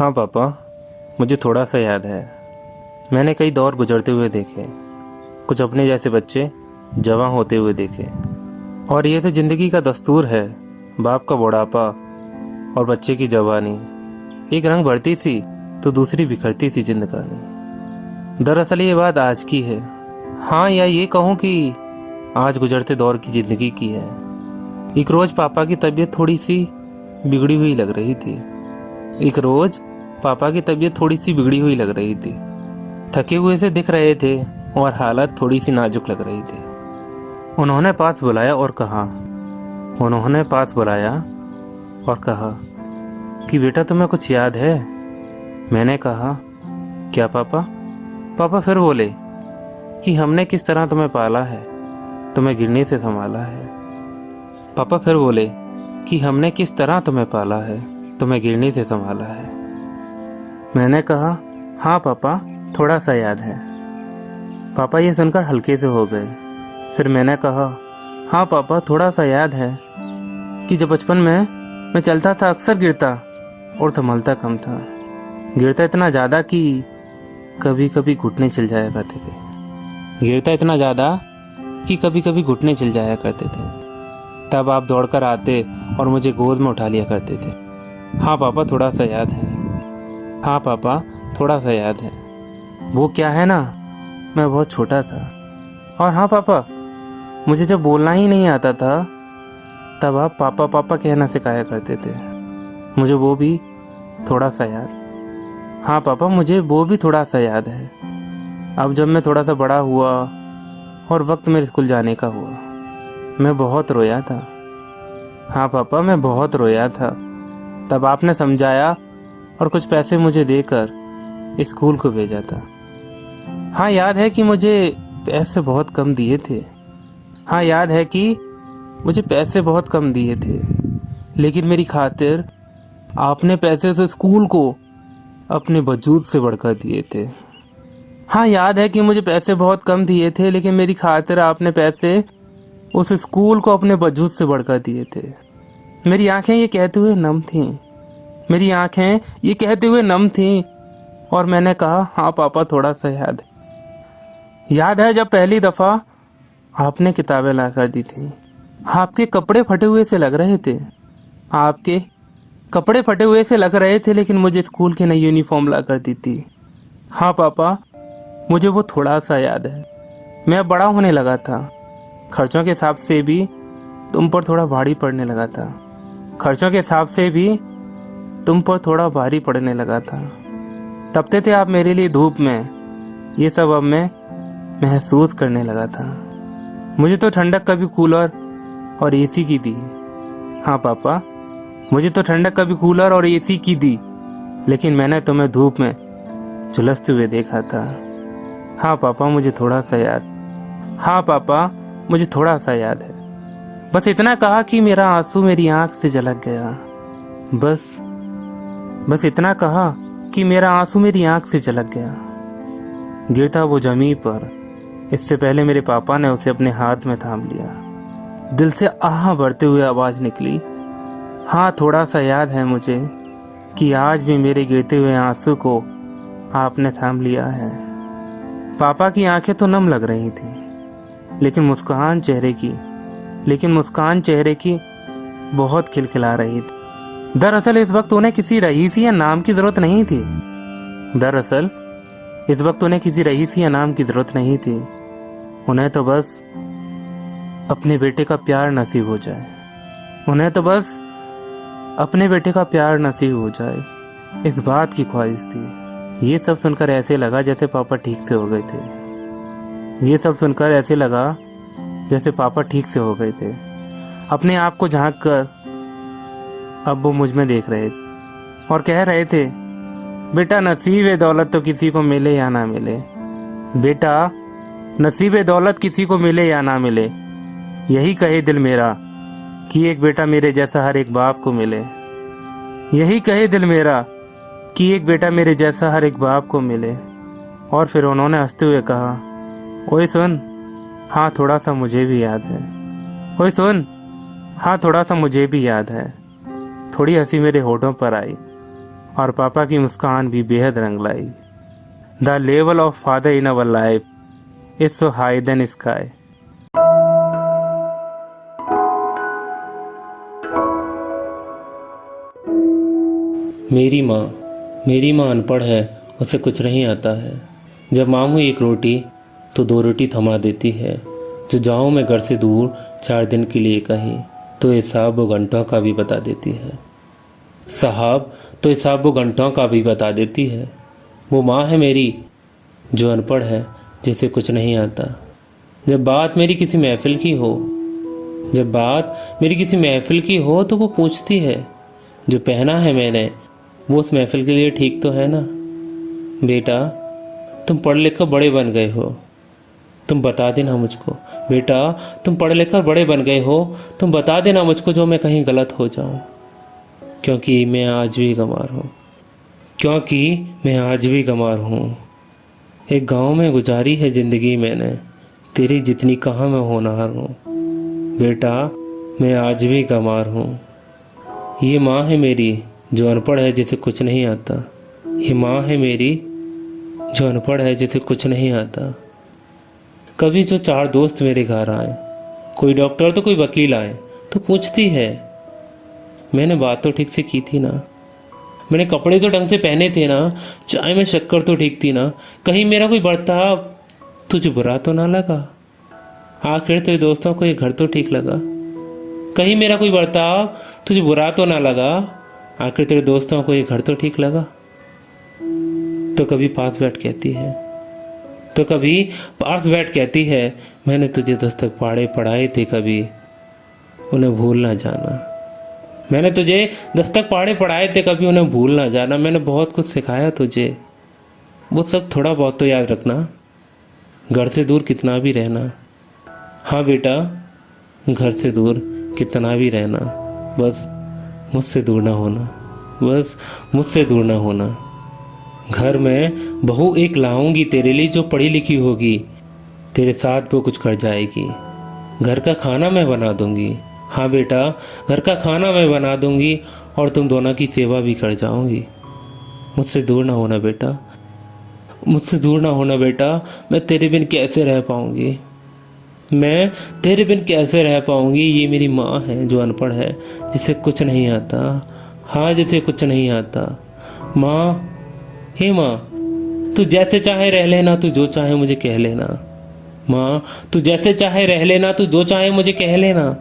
हाँ पापा, मुझे थोड़ा सा याद है। मैंने कई दौर गुजरते हुए देखे, कुछ अपने जैसे बच्चे जवान होते हुए देखे। और ये तो ज़िंदगी का दस्तूर है, बाप का बुढ़ापा और बच्चे की जवानी। एक रंग बढ़ती सी तो दूसरी बिखरती सी जिंदगानी। दरअसल ये बात आज की है, हाँ, या ये कहूँ कि आज गुजरते दौर की ज़िंदगी की है। एक रोज़ पापा की तबीयत थोड़ी सी बिगड़ी हुई लग रही थी। एक रोज़ पापा की तबीयत थोड़ी सी बिगड़ी हुई लग रही थी। थके हुए से दिख रहे थे और हालत थोड़ी सी नाजुक लग रही थी। उन्होंने पास बुलाया और कहा कि बेटा, तुम्हें कुछ याद है? मैंने कहा, क्या पापा? पापा फिर बोले कि हमने किस तरह तुम्हें पाला है, तुम्हें गिरने से संभाला है। पापा फिर बोले कि हमने किस तरह तुम्हें पाला है, तुम्हें गिरने से संभाला है। मैंने कहा, हाँ पापा, थोड़ा सा याद है। पापा ये सुनकर हल्के से हो गए। फिर मैंने कहा, हाँ पापा, थोड़ा सा याद है कि जब बचपन में मैं चलता था अक्सर गिरता और संभलता कम था। गिरता इतना ज़्यादा कि कभी कभी घुटने छिल जाया करते थे। तब आप दौड़कर आते और मुझे गोद में उठा लिया करते थे। हाँ पापा, थोड़ा सा याद है। हाँ पापा, थोड़ा सा याद है। वो क्या है ना, मैं बहुत छोटा था। और हाँ पापा, मुझे जब बोलना ही नहीं आता था तब आप पापा पापा कहना सिखाया करते थे। मुझे वो भी थोड़ा सा याद। हाँ पापा, मुझे वो भी थोड़ा सा याद है। अब जब मैं थोड़ा सा बड़ा हुआ और वक्त मेरे स्कूल जाने का हुआ, मैं बहुत रोया था। हाँ पापा, मैं बहुत रोया था। तब आपने समझाया और कुछ पैसे मुझे देकर स्कूल को भेजा था। हाँ, याद है कि मुझे पैसे बहुत कम दिए थे। लेकिन मेरी खातिर आपने पैसे से स्कूल को अपने वजूद से बढ़कर दिए थे। हाँ, याद है कि मुझे पैसे बहुत कम दिए थे, लेकिन मेरी खातिर आपने पैसे उस स्कूल को अपने वजूद से बढ़कर दिए थे। मेरी आंखें ये कहते हुए नम थीं और मैंने कहा, हाँ पापा, थोड़ा सा याद है। याद है जब पहली दफ़ा आपने किताबें ला कर दी थी। आपके कपड़े फटे हुए से लग रहे थे, लेकिन मुझे स्कूल की नई यूनिफॉर्म ला कर दी थी। हाँ पापा, मुझे वो थोड़ा सा याद है। मैं अब बड़ा होने लगा था। खर्चों के हिसाब से भी तुम पर थोड़ा भारी पड़ने लगा था। तपते थे आप मेरे लिए धूप में, ये सब अब मैं महसूस करने लगा था। मुझे तो ठंडक कभी कूलर और एसी की दी। हाँ पापा, मुझे तो ठंडक कभी कूलर और एसी की दी, लेकिन मैंने तुम्हें धूप में झुलसते हुए देखा था। हाँ पापा, मुझे थोड़ा सा याद है। बस इतना कहा कि मेरा आंसू मेरी आंख से झलक गया। बस इतना कहा कि मेरा आंसू मेरी आंख से झलक गया। गिरता वो जमीन पर, इससे पहले मेरे पापा ने उसे अपने हाथ में थाम लिया। दिल से आह भरते हुए आवाज निकली, हाँ, थोड़ा सा याद है मुझे कि आज भी मेरे गिरते हुए आंसू को आपने थाम लिया है। पापा की आंखें तो नम लग रही थी, लेकिन मुस्कान चेहरे की बहुत खिलखिला रही थी। दरअसल इस वक्त उन्हें किसी रईसी या नाम की जरूरत नहीं थी। उन्हें तो बस अपने बेटे का प्यार नसीब हो जाए, इस बात की ख्वाहिश थी। ये सब सुनकर ऐसे लगा जैसे पापा ठीक से हो गए थे। अपने आप को झांक कर अब वो मुझ में देख रहे थे और कह रहे थे, बेटा, नसीब है दौलत तो किसी को मिले या ना मिले। यही कहे दिल मेरा कि एक बेटा मेरे जैसा हर एक बाप को मिले। और फिर उन्होंने हंसते हुए कहा, ओए सुन, हाँ थोड़ा सा मुझे भी याद है। थोड़ी हंसी मेरे होठों पर आई और पापा की मुस्कान भी बेहद रंग लाई। The level of father in our life is so high then sky. मेरी माँ अनपढ़ है, उसे कुछ नहीं आता है। जब मांगू एक रोटी तो 2 रोटी थमा देती है। जो जाऊँ मैं घर से दूर 4 दिन के लिए कहीं तो हिसाब वो घंटों का भी बता देती है। साहब तो हिसाब वो घंटों का भी बता देती है। वो माँ है मेरी जो अनपढ़ है, जिसे कुछ नहीं आता। जब बात मेरी किसी महफिल की हो तो वो पूछती है जो पहना है मैंने वो उस महफिल के लिए ठीक तो है ना। बेटा तुम पढ़ लिख कर बड़े बन गए हो, तुम बता देना मुझको। बेटा तुम पढ़ लिख कर बड़े बन गए हो, तुम बता देना मुझको जो मैं कहीं गलत हो जाऊं। क्योंकि मैं आज भी गंवार हूँ। एक गांव में गुजारी है ज़िंदगी मैंने, तेरी जितनी कहाँ मैं होनहार हूँ। बेटा मैं आज भी गंवार हूँ। ये माँ है मेरी जो अनपढ़ है, जिसे कुछ नहीं आता। ये माँ है मेरी जो अनपढ़ है, जिसे कुछ नहीं आता। कभी जो 4 दोस्त मेरे घर आए, कोई डॉक्टर तो कोई वकील आए, तो पूछती है मैंने बात तो ठीक से की थी ना, मैंने कपड़े तो ढंग से पहने थे ना, चाय में शक्कर तो ठीक थी ना, कहीं मेरा कोई बर्ताव तुझे बुरा तो ना लगा। आखिर तेरे दोस्तों को ये घर तो ठीक लगा। कहीं मेरा कोई बर्ताव तुझे बुरा तो ना लगा, आखिर तेरे दोस्तों को ये घर तो ठीक लगा। तो कभी पास बैठ कहती है मैंने तुझे दस्तक पढ़ाए थे, कभी उन्हें भूल ना जाना। मैंने तुझे दस्तक पढ़ाए थे, कभी उन्हें भूल ना जाना। मैंने बहुत कुछ सिखाया तुझे, वो सब थोड़ा बहुत तो याद रखना। घर से दूर कितना भी रहना। हाँ बेटा घर से दूर कितना भी रहना, बस मुझसे दूर ना होना। घर में बहू एक लाऊंगी तेरे लिए जो पढ़ी लिखी होगी, तेरे साथ वो कुछ कर जाएगी। घर का खाना मैं बना दूंगी। हाँ बेटा घर का खाना मैं बना दूंगी और तुम दोनों की सेवा भी कर जाऊंगी। मुझसे दूर ना होना बेटा। मैं तेरे बिन कैसे रह पाऊंगी। ये मेरी माँ है जो अनपढ़ है, जिसे कुछ नहीं आता। हाँ जिसे कुछ नहीं आता। माँ हे माँ तू जैसे चाहे रह लेना, तू जो चाहे मुझे कह लेना। माँ तू जैसे चाहे रह लेना, तू जो चाहे मुझे कह लेना।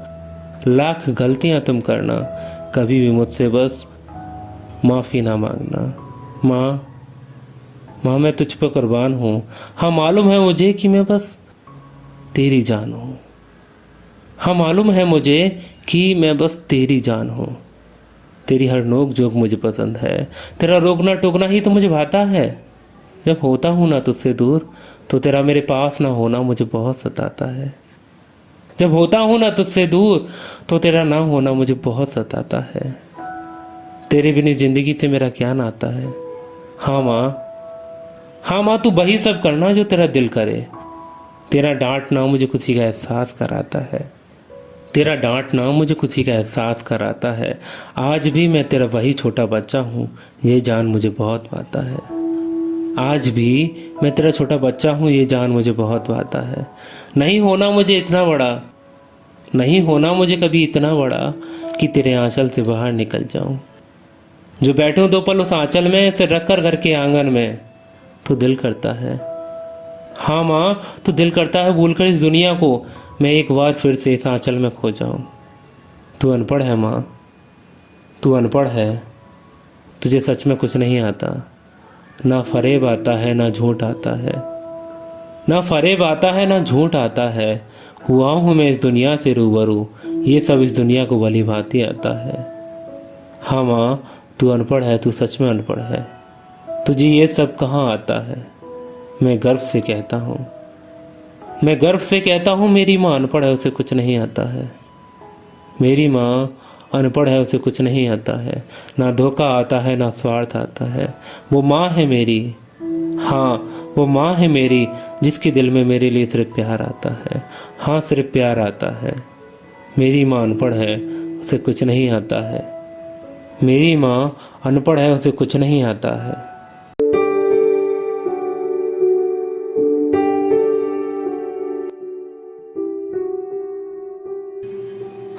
लाख गलतियां तुम करना, कभी भी मुझसे बस माफ़ी ना मांगना। माँ मैं तुझ पर कुर्बान हूँ। हाँ मालूम है मुझे कि मैं बस तेरी जान हूँ। तेरी हर नोक जोक मुझे पसंद है, तेरा रोकना टोकना ही तो मुझे भाता है। जब होता हूँ ना तुझसे दूर तो तेरा मेरे पास ना होना मुझे बहुत सताता है। जब होता हूँ ना तुझसे दूर तो तेरा ना होना मुझे बहुत सताता है। तेरे बिना जिंदगी से मेरा क्या नाता है। हाँ माँ तू वही सब करना जो तेरा दिल करे। तेरा डांटना मुझे खुशी का एहसास कराता है। आज भी मैं तेरा वही छोटा बच्चा हूँ, ये जान मुझे बहुत पाता है। नहीं होना मुझे कभी इतना बड़ा कि तेरे आंचल से बाहर निकल जाऊं। जो बैठूं 2 पल उस आंचल में, सिर रखकर घर के आंगन में, तो दिल करता है। हाँ माँ तो दिल करता है भूलकर इस दुनिया को मैं एक बार फिर से इस आंचल में खो जाऊं। तू अनपढ़ है माँ, तुझे सच में कुछ नहीं आता। ना फरेब आता है ना झूठ आता है। हुआ हूँ मैं इस दुनिया से रूबरू, ये सब इस दुनिया को भली भांति आता है। हाँ माँ तू अनपढ़ है, तू सच में अनपढ़ है, तुझे ये सब कहाँ आता है। मैं गर्व से कहता हूँ मेरी माँ अनपढ़ है, उसे कुछ नहीं आता है। ना धोखा आता है ना स्वार्थ आता है। वो माँ है मेरी, हाँ वो माँ है मेरी, जिसके दिल में मेरे लिए सिर्फ प्यार आता है। हाँ सिर्फ प्यार आता है। मेरी माँ अनपढ़ है, उसे कुछ नहीं आता है। मेरी माँ अनपढ़ है, उसे कुछ नहीं आता है।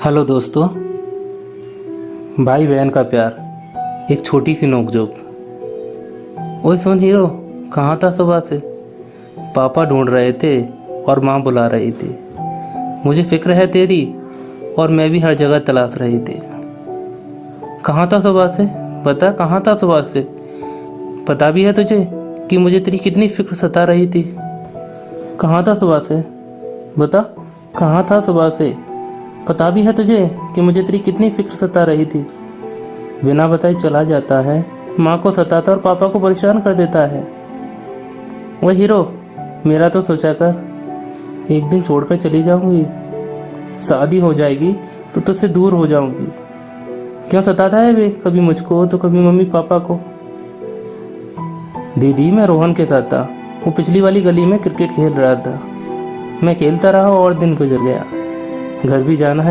हेलो दोस्तों, भाई बहन का प्यार, एक छोटी सी नोकझोंक। ओए सुन हीरो, कहाँ था सुबह से? पापा ढूंढ रहे थे और माँ बुला रही थी। मुझे फिक्र है तेरी, और मैं भी हर जगह तलाश रही थी। कहाँ था सुबह से? बता, कहाँ था सुबह से? पता भी है तुझे कि मुझे तेरी कितनी फिक्र सता रही थी? कहाँ था सुबह से? बता, कहाँ था सुबह से? पता भी है तुझे कि मुझे तेरी कितनी फिक्र सता रही थी? बिना बताए चला जाता है, माँ को सताता और पापा को परेशान कर देता है। वो हीरो, मेरा तो सोचा कर, एक दिन छोड़कर चली जाऊंगी, शादी हो जाएगी तो तुझसे दूर हो जाऊंगी। क्यों सताता है वे, कभी मुझको तो कभी मम्मी पापा को। दीदी, मैं रोहन के साथ था, वो पिछली वाली गली में क्रिकेट खेल रहा था। मैं खेलता रहा और दिन गुजर गया। घर भी जाना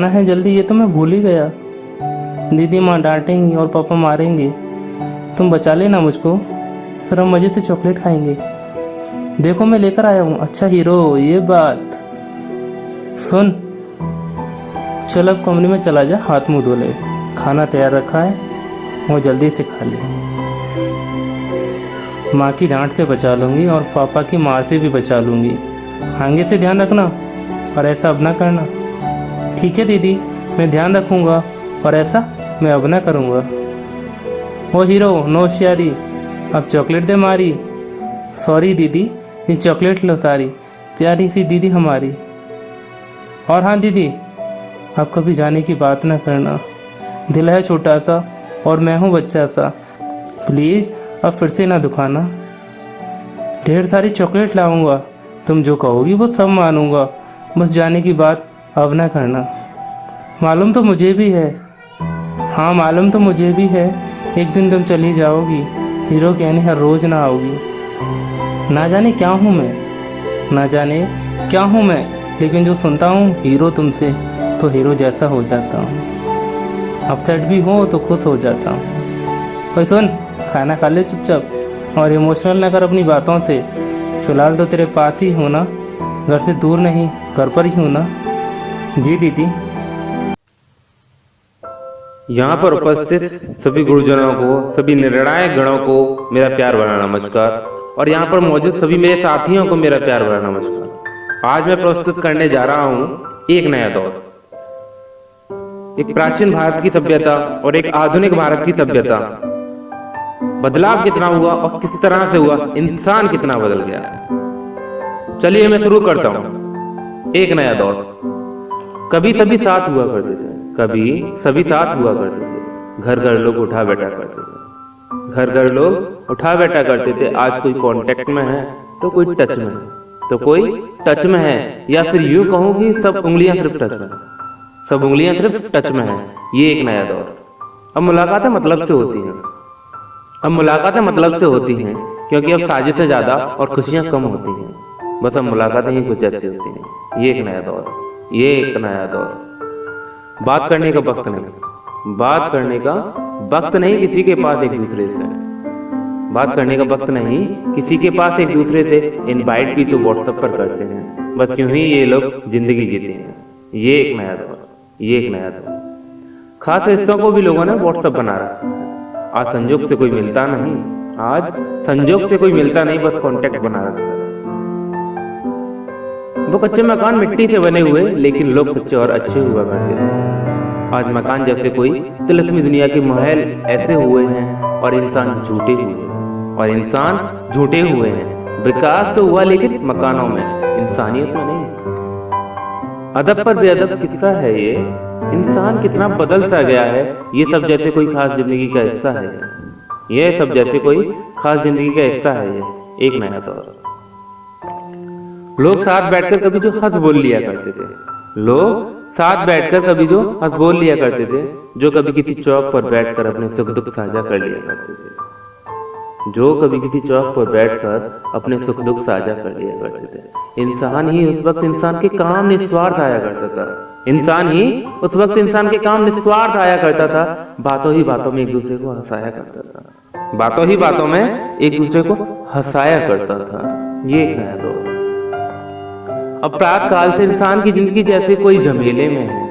है जल्दी, ये तो मैं भूल ही गया। दीदी माँ डांटेंगी और पापा मारेंगे। तुम बचा लेना मुझको, फिर हम मज़े से चॉकलेट खाएंगे। देखो मैं लेकर आया हूँ। अच्छा हीरो, ये बात सुन, चल अब कमरे में चला जा, हाथ मुंह धो ले, खाना तैयार रखा है, वो जल्दी से खा ले। माँ की डांट से बचा लूँगी और पापा की मार से भी बचा लूँगी। आगे से ध्यान रखना और ऐसा अब ना करना। ठीक है दीदी, मैं ध्यान रखूँगा और ऐसा मैं अब ना करूँगा। ओ हीरो, नो होशियारी, अब चॉकलेट दे मारी। सॉरी दीदी, ये चॉकलेट लो सारी, प्यारी सी दीदी हमारी। और हाँ दीदी, अब कभी जाने की बात ना करना। दिल है छोटा सा और मैं हूँ बच्चा सा, प्लीज़ अब फिर से ना दुखाना। ढेर सारी चॉकलेट लाऊंगा, तुम जो कहोगी वो सब मानूंगा, बस जाने की बात अब ना करना। मालूम तो मुझे भी है, हाँ मालूम तो मुझे भी है, एक दिन तुम चली जाओगी, हीरो कहने हर रोज ना आओगी। ना जाने क्या हूँ मैं, लेकिन जो सुनता हूँ हीरो तुमसे, तो हीरो जैसा हो जाता हूँ। अपसेट भी हो तो खुश हो जाता हूँ। और सुन, खाना खा ले चुपचाप और इमोशनल ना कर अपनी बातों से। फिलहाल तो तेरे पास ही हूँ ना, घर से दूर नहीं, घर पर ही हूँ ना। जी दीदी। यहाँ पर उपस्थित सभी गुरुजनों को, सभी निर्णायक गणों को मेरा प्यार भरा नमस्कार, और यहाँ पर मौजूद सभी मेरे साथियों को मेरा प्यार भरा नमस्कार। आज मैं प्रस्तुत करने जा रहा हूँ एक नया दौर, एक प्राचीन भारत की सभ्यता और एक आधुनिक भारत की सभ्यता। बदलाव कितना हुआ और किस तरह से हुआ, इंसान कितना बदल गया। चलिए मैं शुरू करता हूँ। एक नया दौर। कभी सभी साथ हुआ करते थे, घर घर लोग उठा बैठा करते थे। आज कोई कांटेक्ट में है तो कोई टच में है, या फिर यूं कहूं कि सब उंगलियां सिर्फ टच में है। ये एक नया दौर। अब मुलाकातें मतलब से होती हैं, क्योंकि अब साजिशें ज्यादा और खुशियां कम होती हैं। बस अब मुलाकातें ही कुछ ऐसी होती हैं। ये एक नया दौर। बात करने का वक्त नहीं किसी के पास एक दूसरे से इनवाइट भी तो व्हाट्सएप पर करते हैं। बस क्यों ही ये लोग जिंदगी जीते हैं। ये एक नया दौर। खास रिश्तों को भी लोगों ने व्हाट्सएप बना रखा है। आज संजोग से कोई मिलता नहीं, बस कांटेक्ट बना रखा है। वो कच्चे मकान मिट्टी से बने हुए, लेकिन लोग सच्चे और अच्छे हुआ करते थे। आज मकान जैसे कोई तिलस्मी दुनिया के महल ऐसे हुए हैं और इंसान झूठे हुए हैं। विकास तो हुआ लेकिन मकानों में, इंसानियत में नहीं। अदब पर बेअदब किस्सा है ये, इंसान कितना बदल सा गया है। ये सब जैसे कोई खास जिंदगी का हिस्सा है ये। एक नया दौर। लोग साथ बैठकर कभी जो हंस बोल लिया करते थे, जो कभी किसी चौक पर बैठकर अपने सुख दुख साझा कर लिया करते थे। जो कभी किसी चौक पर बैठकर अपने सुख दुख साझा कर लिया करते थे। इंसान ही उस वक्त इंसान के काम निस्वार्थ आया करता था। इंसान ही उस वक्त इंसान के काम निस्वार्थ आया करता था। बातों ही बातों में एक दूसरे को हंसाया करता था। बातों ही बातों में एक दूसरे को हंसाया करता था। ये एक नया दौर। अपराध काल से इंसान की जिंदगी जैसे कोई झमेले में है।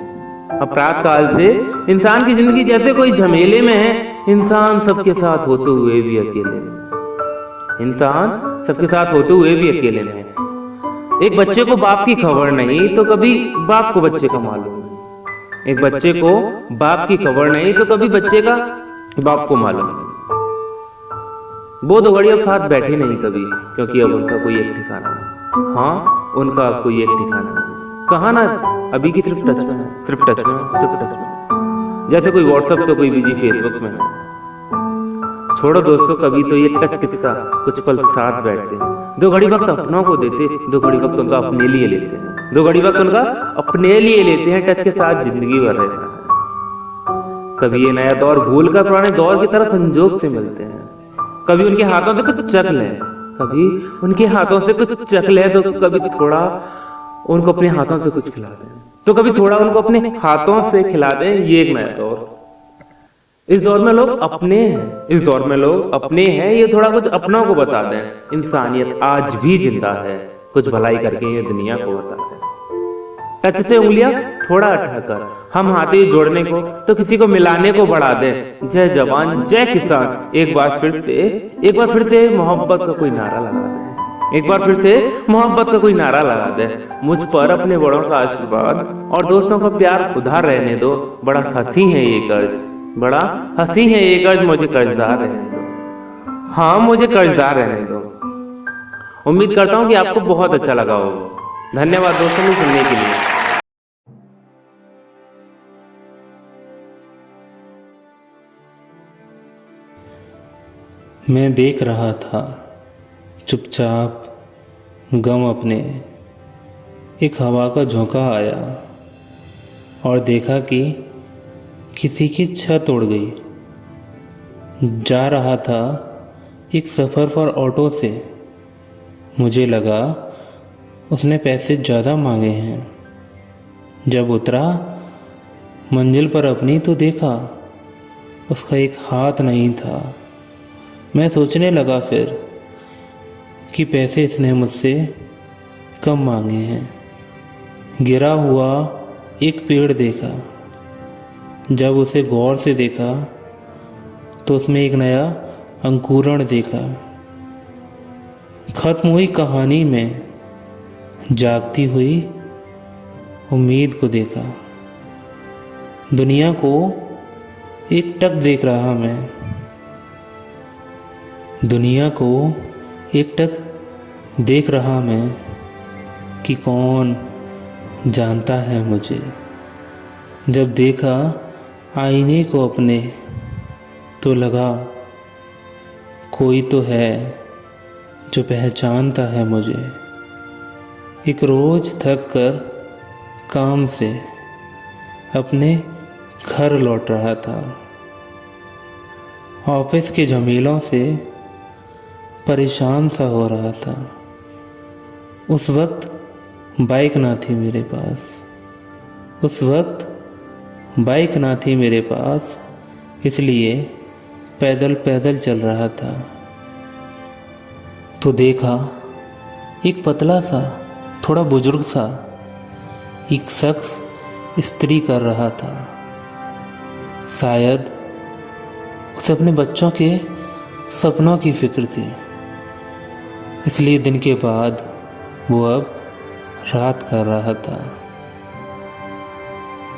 अपराध काल से इंसान की जिंदगी जैसे कोई झमेले में है। इंसान सबके साथ होते हुए भी अकेले में। इंसान सबके साथ होते हुए भी अकेले में है। एक बच्चे को बाप की खबर नहीं तो कभी बाप को बच्चे का मालूम नहीं। एक बच्चे को बाप की खबर नहीं तो कभी बच्चे का बाप को मालूम नहीं। वो दो घड़ी अब साथ बैठे नहीं कभी, क्योंकि अब उनका कोई एक ठिकाना नहीं। हाँ, उनका अब कोई एक ठिकाना नहीं। कहा ना, अभी की सिर्फ टच में है, सिर्फ टच में, सिर्फ टच में। जैसे कोई व्हाट्सएप तो कोई बिजी फेसबुक में है। छोड़ो दोस्तों, कभी तो ये टच किस्सा कुछ पल साथ बैठते हैं। दो घड़ी वक्त अपनों को देते, दो घड़ी वक्त उनका अपने लिए लेते हैं। दो घड़ी वक्त उनका अपने लिए लेते हैं। टच के साथ जिंदगी भर रहता है। कभी ये नया दौर भूल कर पुराने दौर की तरह संजोग से मिलते हैं। कभी उनके हाथों से कुछ चख लें, कभी उनके हाथों से कुछ चख लें, तो कभी थोड़ा उनको अपने हाथों से कुछ खिला दें, तो कभी थोड़ा उनको अपने हाथों से खिला दें। ये एक नया दौर। इस दौर में लोग अपने हैं, इस दौर में लोग अपने हैं। ये थोड़ा कुछ अपनों को बता दें। इंसानियत आज भी जिंदा है, कुछ भलाई करके ये दुनिया को बता दें। टच से उंगलियां थोड़ा उठाकर हम हाथे जोड़ने को तो किसी को मिलाने को बढ़ा दें। जय जवान जय किसान। एक बार फिर से मोहब्बत का कोई नारा लगा दें। एक बार फिर से मोहब्बत का कोई नारा लगा दें। मुझ पर अपने बड़ों का आशीर्वाद और दोस्तों का प्यार उधार रहने दो। बड़ा हंसी है ये कर्ज, बड़ा हंसी है ये कर्ज, मुझे कर्जदार रहने दो। हाँ, मुझे कर्जदार रहने दो। उम्मीद करता हूँ कि आपको बहुत अच्छा लगा होगा। धन्यवाद दोस्तों मुझे सुनने के लिए। मैं देख रहा था चुपचाप गम अपने। एक हवा का झोंका आया और देखा कि किसी की छत उड़ गई। जा रहा था एक सफ़र पर ऑटो से। मुझे लगा उसने पैसे ज़्यादा मांगे हैं। जब उतरा मंजिल पर अपनी तो देखा उसका एक हाथ नहीं था। मैं सोचने लगा फिर कि पैसे इसने मुझसे कम मांगे हैं। गिरा हुआ एक पेड़ देखा। जब उसे गौर से देखा तो उसमें एक नया अंकुरण देखा। खत्म हुई कहानी में जागती हुई उम्मीद को देखा। दुनिया को एक टक देख रहा मैं। दुनिया को एक टक देख रहा मैं कि कौन जानता है मुझे। जब देखा आईने को अपने तो लगा कोई तो है जो पहचानता है मुझे। एक रोज थक कर काम से अपने घर लौट रहा था। ऑफिस के झमेलों से परेशान सा हो रहा था। उस वक्त बाइक ना थी मेरे पास। उस वक्त बाइक ना थी मेरे पास, इसलिए पैदल पैदल चल रहा था। तो देखा एक पतला सा थोड़ा बुजुर्ग सा एक शख्स इस्त्री कर रहा था। शायद उसे अपने बच्चों के सपनों की फिक्र थी, इसलिए दिन के बाद वो अब रात कर रहा था।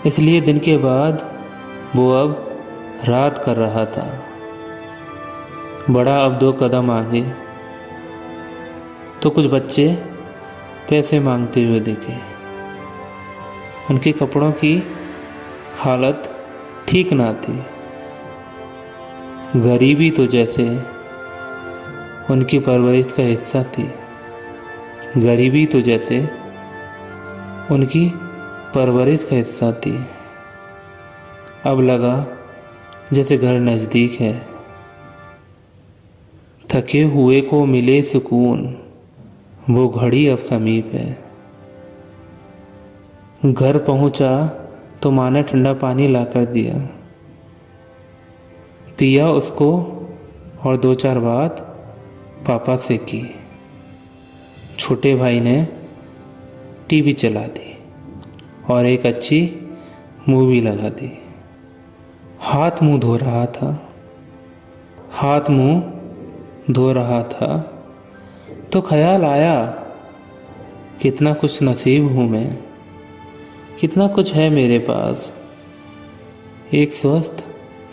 इसलिए दिन के बाद वो अब रात कर रहा था। बड़ा अब 2 कदम आगे तो कुछ बच्चे पैसे मांगते हुए दिखे। उनके कपड़ों की हालत ठीक ना थी। गरीबी तो जैसे उनकी परवरिश का हिस्सा थी। गरीबी तो जैसे उनकी परवरिश का हिस्सा थी। अब लगा जैसे घर नज़दीक है। थके हुए को मिले सुकून, वो घड़ी अब समीप है। घर पहुंचा तो माँ ने ठंडा पानी लाकर दिया, पिया उसको और दो चार बात पापा से की। छोटे भाई ने टीवी चला दी और एक अच्छी मूवी लगा दी। हाथ मुंह धो रहा था तो ख्याल आया, कितना कुछ नसीब हूँ मैं, कितना कुछ है मेरे पास। एक स्वस्थ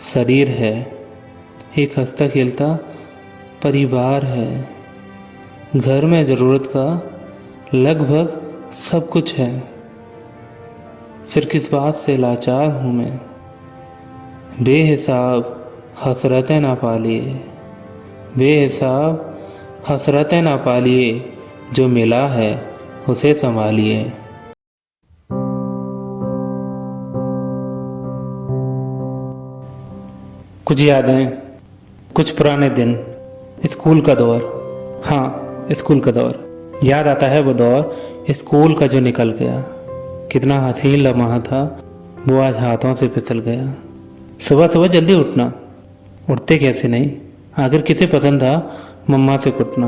शरीर है, एक हंसता खेलता परिवार है, घर में ज़रूरत का लगभग सब कुछ है। फिर किस बात से लाचार हूँ मैं, बेहिसाब हसरतें ना पालिए, बेहिसाब हसरतें ना पालिए, जो मिला है उसे संभालिए। कुछ यादें, कुछ पुराने दिन, स्कूल का दौर। हाँ, स्कूल का दौर याद आता है। वो दौर स्कूल का जो निकल गया, कितना हसीन लम्हा था, वो आज हाथों से फिसल गया। सुबह सुबह जल्दी उठना, उठते कैसे नहीं, आखिर किसे पसंद था मम्मा से कुटना।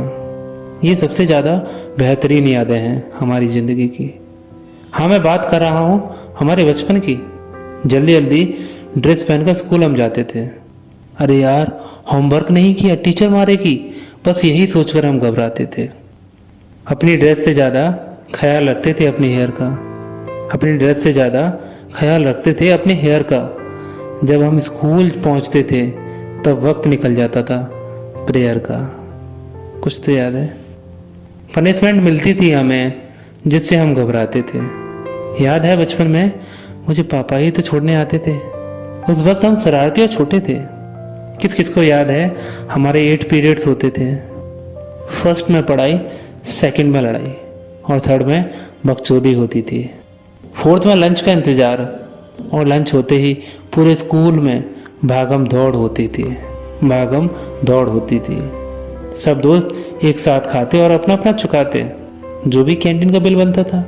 ये सबसे ज़्यादा बेहतरीन यादें हैं हमारी ज़िंदगी की। हाँ, मैं बात कर रहा हूँ हमारे बचपन की। जल्दी जल्दी ड्रेस पहनकर स्कूल हम जाते थे। अरे यार, होमवर्क नहीं किया, टीचर मारेगी, बस यही सोचकर हम घबराते थे। अपनी ड्रेस से ज़्यादा ख्याल रखते थे अपनी हेयर का, अपनी ड्रेस से ज़्यादा ख्याल रखते थे अपने हेयर का। जब हम स्कूल पहुंचते थे तब वक्त निकल जाता था प्रेयर का। कुछ तो याद है, पनिशमेंट मिलती थी हमें जिससे हम घबराते थे। याद है बचपन में मुझे पापा ही तो छोड़ने आते थे। उस वक्त हम शरारती और छोटे थे। किस किस को याद है हमारे 8 पीरियड्स होते थे। फर्स्ट में पढ़ाई, सेकंड में लड़ाई और थर्ड में बकचोदी होती थी। फोर्थ में लंच का इंतज़ार और लंच होते ही पूरे स्कूल में भागम दौड़ होती थी, भागम दौड़ होती थी। सब दोस्त एक साथ खाते और अपना अपना चुकाते, जो भी कैंटीन का बिल बनता था।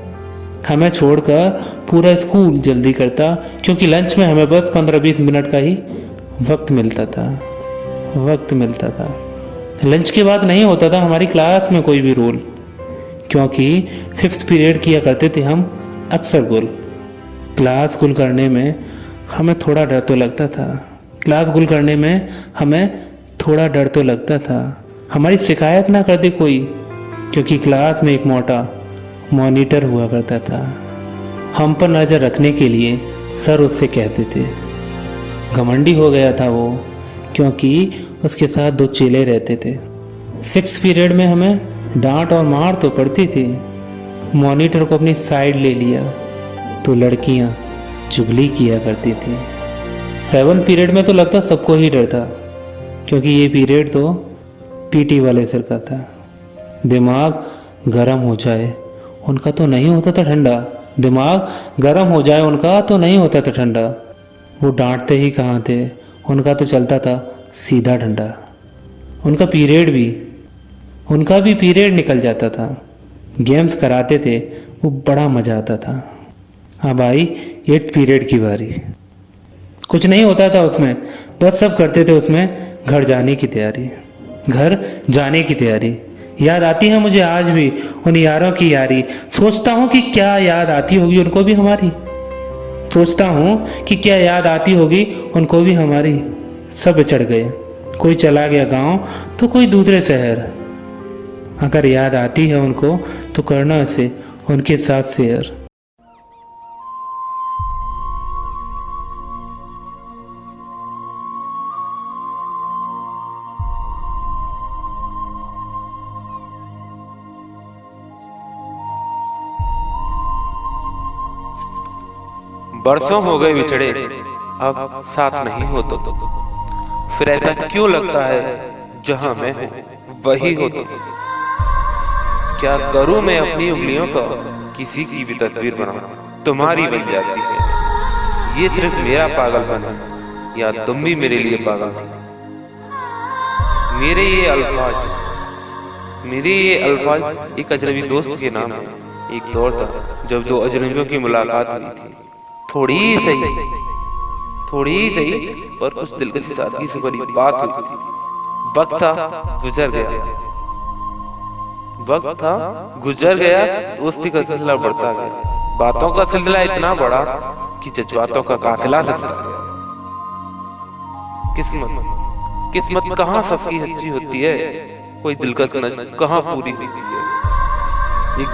हमें छोड़कर पूरा स्कूल जल्दी करता, क्योंकि लंच में हमें बस 15-20 मिनट का ही वक्त मिलता था। लंच के बाद नहीं होता था हमारी क्लास में कोई भी रोल, क्योंकि 5th पीरियड किया करते थे हम अक्सर गोल। क्लास गुल करने में हमें थोड़ा डर तो लगता था, हमारी शिकायत ना कर दे कोई, क्योंकि क्लास में एक मोटा मॉनिटर हुआ करता था। हम पर नज़र रखने के लिए सर उससे कहते थे। घमंडी हो गया था वो, क्योंकि उसके साथ 2 चेले रहते थे। 6th पीरियड में हमें डांट और मार तो पड़ती थी। मॉनिटर को अपनी साइड ले लिया तो लड़कियां चुगली किया करती थी। 7th पीरियड में तो लगता सबको ही डर था, क्योंकि ये पीरियड तो पीटी वाले सर का था। दिमाग गर्म हो जाए उनका तो नहीं होता था ठंडा, वो डांटते ही कहाँ थे, उनका तो चलता था सीधा डंडा। उनका भी पीरियड निकल जाता था। गेम्स कराते थे, वो बड़ा मज़ा आता था। अब आई 8th पीरियड की बारी। कुछ नहीं होता था उसमें, बस सब करते थे उसमें घर जाने की तैयारी। याद आती है मुझे आज भी उन यारों की यारी। सोचता हूँ कि क्या याद आती होगी उनको भी हमारी। सब बिछड़ गए, कोई चला गया गांव तो कोई दूसरे शहर। अगर याद आती है उनको तो करना इसे उनके साथ शेयर। बरसों हो गए बिछड़े, अब साथ नहीं हो तो फिर ऐसा क्यों लगता है जहां मैं हूं वही हो तो। क्या करूं मैं अपनी उंगलियों का किसी की भी तस्वीर बनाऊं तुम्हारी बन जाती है। ये सिर्फ मेरा पागलपन है या तुम भी मेरे लिए पागल थी। मेरे ये अल्फाज एक अजनबी दोस्त के नाम है। एक दौर था जब दो अजनबियों की मुलाकात हुई थी। थोड़ी ही सही पर कुछ दिलकशी सादगी से भरी बात हुई थी। वक्त था गुजर गया, दोस्ती का सिलसिला बढ़ता गया। बातों का सिलसिला इतना बड़ा कि जज्बातों का काफिला ससरा गया। किस्मत कहाँ सफी हच्ची होती है, कोई दिलकश कहाँ पूरी होती है। एक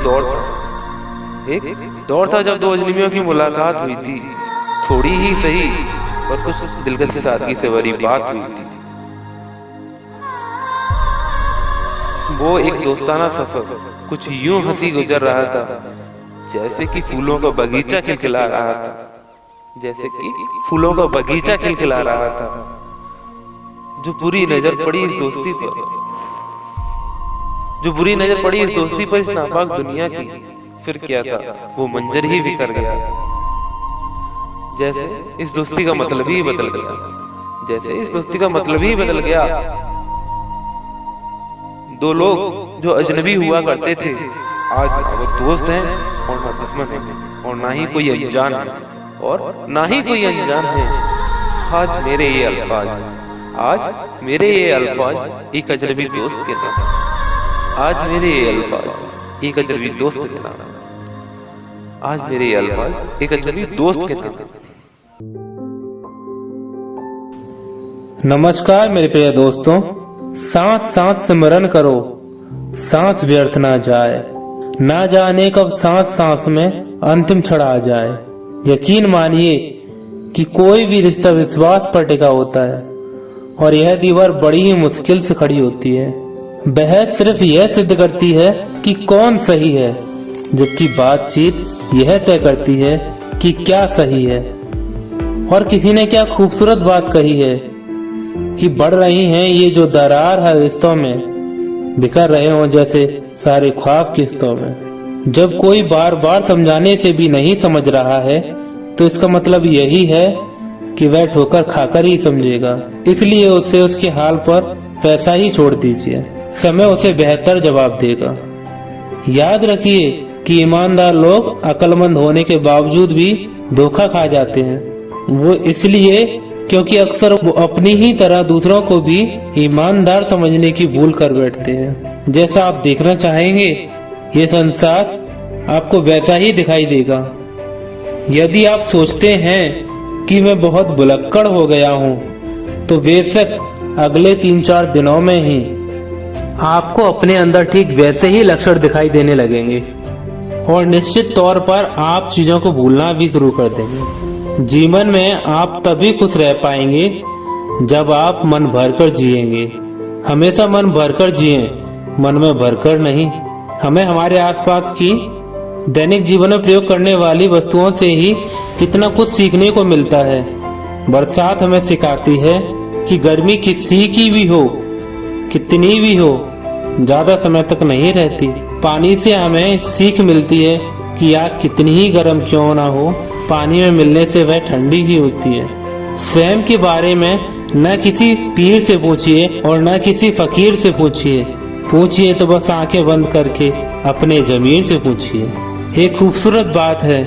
दौर था जब दो अजनबियों की मुलाकात हुई थी। थोड़ी ही सही पर कुछ दिलकश सादगी से भरी बात हुई थी। वो एक दोस्ताना सफर कुछ यूं हंसी गुजर रहा था, जैसे कि फूलों का बगीचा खिलखिला रहा था। जो बुरी नजर पड़ी इस दोस्ती पर, इस नापाक दुनिया की, फिर क्या था वो मंजर ही बिखर गया। जैसे इस दोस्ती का मतलब ही बदल गया। दो लोग जो अजनबी हुआ करते थे, आज ना वो दोस्त हैं और ना दुश्मन हैं, और ना ही कोई अनजान है। आज मेरे ये अल्फाज एक अजनबी दोस्त के नाम। नमस्कार मेरे प्रिय दोस्तों, सांस सिमरन करो, सांस व्यर्थ ना जाए, ना जाने कब सांस में अंतिम क्षण आ जाए। यकीन मानिए कि कोई भी रिश्ता विश्वास पर टिका होता है, और यह दीवार बड़ी ही मुश्किल से खड़ी होती है। बहस सिर्फ यह सिद्ध करती है कि कौन सही है, जबकि बातचीत यह तय करती है कि क्या सही है। और किसी ने क्या खूबसूरत बात कही है कि बढ़ रही हैं ये जो दरार है रिश्तों में, बिखर रहे हों जैसे सारे ख्वाब किस्तों में। जब कोई बार बार समझाने से भी नहीं समझ रहा है, तो इसका मतलब यही है कि वह ठोकर खाकर ही समझेगा। इसलिए उसे उसके हाल पर वैसा ही छोड़ दीजिए, समय उसे बेहतर जवाब देगा। याद रखिए कि ईमानदार लोग अक्लमंद होने के बावजूद भी धोखा खा जाते हैं। वो इसलिए क्योंकि अक्सर वो अपनी ही तरह दूसरों को भी ईमानदार समझने की भूल कर बैठते हैं। जैसा आप देखना चाहेंगे, ये संसार आपको वैसा ही दिखाई देगा। यदि आप सोचते हैं कि मैं बहुत भुलक्कड़ हो गया हूँ, तो बेशक अगले 3-4 दिनों में ही आपको अपने अंदर ठीक वैसे ही लक्षण दिखाई देने लगेंगे, और निश्चित तौर पर आप चीजों को भूलना भी शुरू कर देंगे। जीवन में आप तभी खुश रह पाएंगे जब आप मन भरकर जिएंगे। हमेशा मन भरकर जिएं, मन में भरकर नहीं। हमें हमारे आसपास की दैनिक जीवन में प्रयोग करने वाली वस्तुओं से ही कितना कुछ सीखने को मिलता है। बरसात हमें सिखाती है कि गर्मी किसी की भी हो, कितनी भी हो, ज्यादा समय तक नहीं रहती। पानी से हमें सीख मिलती है कि आग कितनी ही गर्म क्यों ना हो, पानी में मिलने से वह ठंडी ही होती है। स्वयं के बारे में न किसी पीर से पूछिए और न किसी फकीर से पूछिए तो बस आंखें बंद करके अपने जमीन से पूछिए। एक खूबसूरत बात है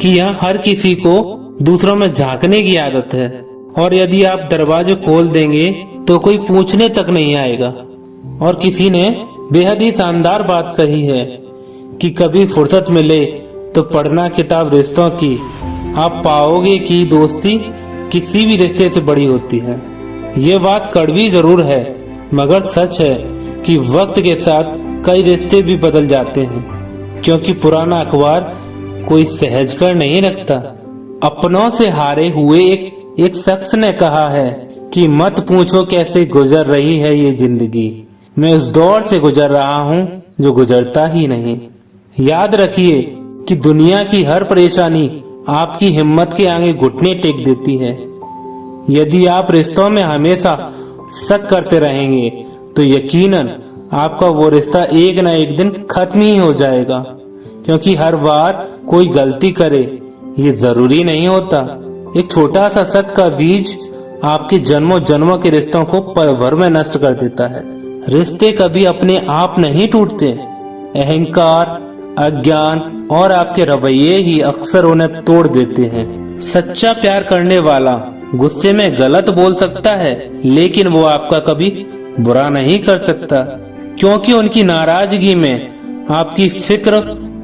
कि यहाँ हर किसी को दूसरों में झांकने की आदत है, और यदि आप दरवाजे खोल देंगे तो कोई पूछने तक नहीं आएगा। और किसी ने बेहद ही शानदार बात कही है कि कभी फुर्सत मिले तो पढ़ना किताब रिश्तों की, आप पाओगे कि दोस्ती किसी भी रिश्ते से बड़ी होती है। ये बात कड़वी जरूर है, मगर सच है कि वक्त के साथ कई रिश्ते भी बदल जाते हैं, क्योंकि पुराना अखबार कोई सहज कर नहीं रखता। अपनों से हारे हुए एक शख्स ने कहा है कि मत पूछो कैसे गुजर रही है ये जिंदगी, मैं उस दौर से गुजर रहा हूँ जो गुजरता ही नहीं। याद रखिए कि दुनिया की हर परेशानी आपकी हिम्मत के आगे घुटने टेक देती है। यदि आप रिश्तों में हमेशा शक करते रहेंगे तो यकीनन आपका वो रिश्ता एक न एक दिन खत्म ही हो जाएगा, क्योंकि हर बार कोई गलती करे ये जरूरी नहीं होता। एक छोटा सा शक का बीज आपके जन्मों जन्मों के रिश्तों को पल भर में नष्ट कर देता है। रिश्ते कभी अपने आप नहीं टूटते, अहंकार, अज्ञान और आपके रवैये ही अक्सर उन्हें तोड़ देते हैं। सच्चा प्यार करने वाला गुस्से में गलत बोल सकता है, लेकिन वो आपका कभी बुरा नहीं कर सकता, क्योंकि उनकी नाराजगी में आपकी फिक्र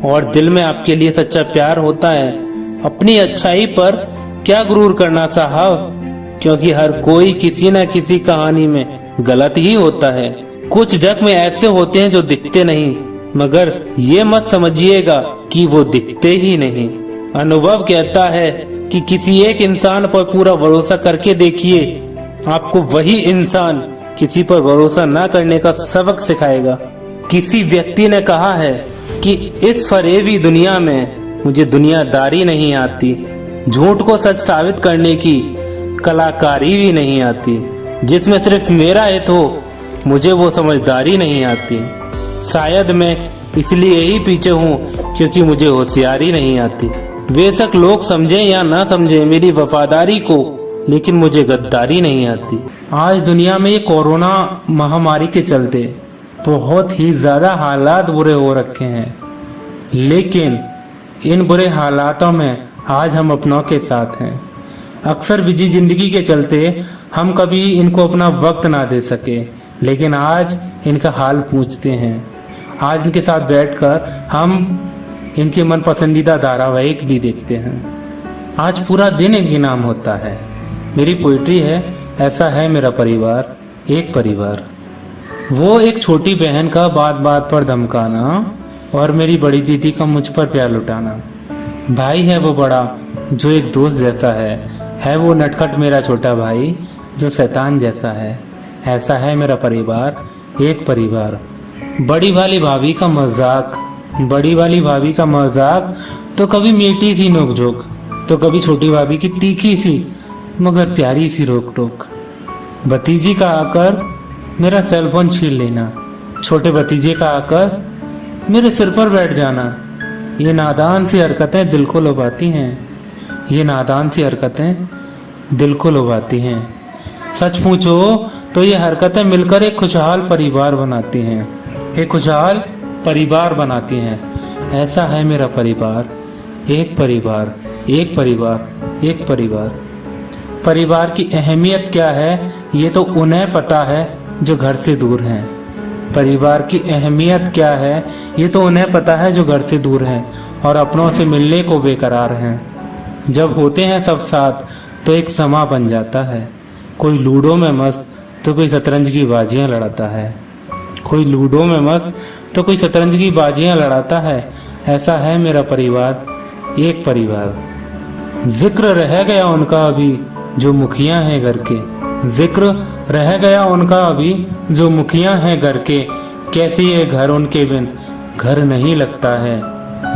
और दिल में आपके लिए सच्चा प्यार होता है। अपनी अच्छाई पर क्या गुरूर करना साहब, क्योंकि हर कोई किसी न किसी कहानी में गलत ही होता है। कुछ जख्म ऐसे होते हैं जो दिखते नहीं, मगर ये मत समझिएगा कि वो दिखते ही नहीं। अनुभव कहता है कि किसी एक इंसान पर पूरा भरोसा करके देखिए, आपको वही इंसान किसी पर भरोसा न करने का सबक सिखाएगा। किसी व्यक्ति ने कहा है कि इस फरेबी दुनिया में मुझे दुनियादारी नहीं आती, झूठ को सच साबित करने की कलाकारी भी नहीं आती, जिसमें सिर्फ मेरा हित हो मुझे वो समझदारी नहीं आती। शायद मैं इसलिए ही पीछे हूँ क्योंकि मुझे होशियारी नहीं आती। बेशक लोग समझें या ना समझें मेरी वफादारी को, लेकिन मुझे गद्दारी नहीं आती। आज दुनिया में ये कोरोना महामारी के चलते बहुत ही ज़्यादा हालात बुरे हो रखे हैं, लेकिन इन बुरे हालातों में आज हम अपनों के साथ हैं। अक्सर बिजी जिंदगी के चलते हम कभी इनको अपना वक्त ना दे सके, लेकिन आज इनका हाल पूछते हैं। आज इनके साथ बैठकर हम इनके मन पसंदीदा धारावाहिक भी देखते हैं। आज पूरा दिन इनके नाम होता है। मेरी पोइट्री है, ऐसा है मेरा परिवार, एक परिवार। वो एक छोटी बहन का बात बात पर धमकाना और मेरी बड़ी दीदी का मुझ पर प्यार लुटाना। भाई है वो बड़ा जो एक दोस्त जैसा है वो नटखट मेरा छोटा भाई जो शैतान जैसा है। ऐसा है मेरा परिवार, एक परिवार। बड़ी वाली भाभी का मजाक, बड़ी वाली भाभी का मजाक तो कभी मीठी सी नोकझोंक, तो कभी छोटी भाभी की तीखी सी मगर प्यारी सी रोक टोक। भतीजी का आकर मेरा सेलफोन छीन लेना, छोटे भतीजे का आकर मेरे सिर पर बैठ जाना। ये नादान सी हरकतें दिल को लुभाती हैं, ये नादान सी हरकतें दिल को लुभाती हैं। सच पूछो तो ये हरकतें मिलकर एक खुशहाल परिवार बनाती हैं, एक खुशहाल परिवार बनाती हैं। ऐसा है मेरा परिवार, एक परिवार, एक परिवार, एक परिवार। परिवार की अहमियत क्या है ये तो उन्हें पता है जो घर से दूर हैं। परिवार की अहमियत क्या है ये तो उन्हें पता है जो घर से दूर हैं और अपनों से मिलने को बेकरार हैं। जब होते हैं सब साथ तो एक समा बन जाता है। कोई लूडो में मस्त तो कोई शतरंज की बाजियां लड़ाता है, कोई लूडो में मस्त तो कोई शतरंज की बाजियां लड़ाता है। ऐसा है मेरा परिवार, एक परिवार। जिक्र रह गया उनका अभी जो मुखिया हैं घर के, जिक्र रह गया उनका अभी जो मुखिया हैं घर के। कैसे ये घर उनके बिन घर नहीं लगता है,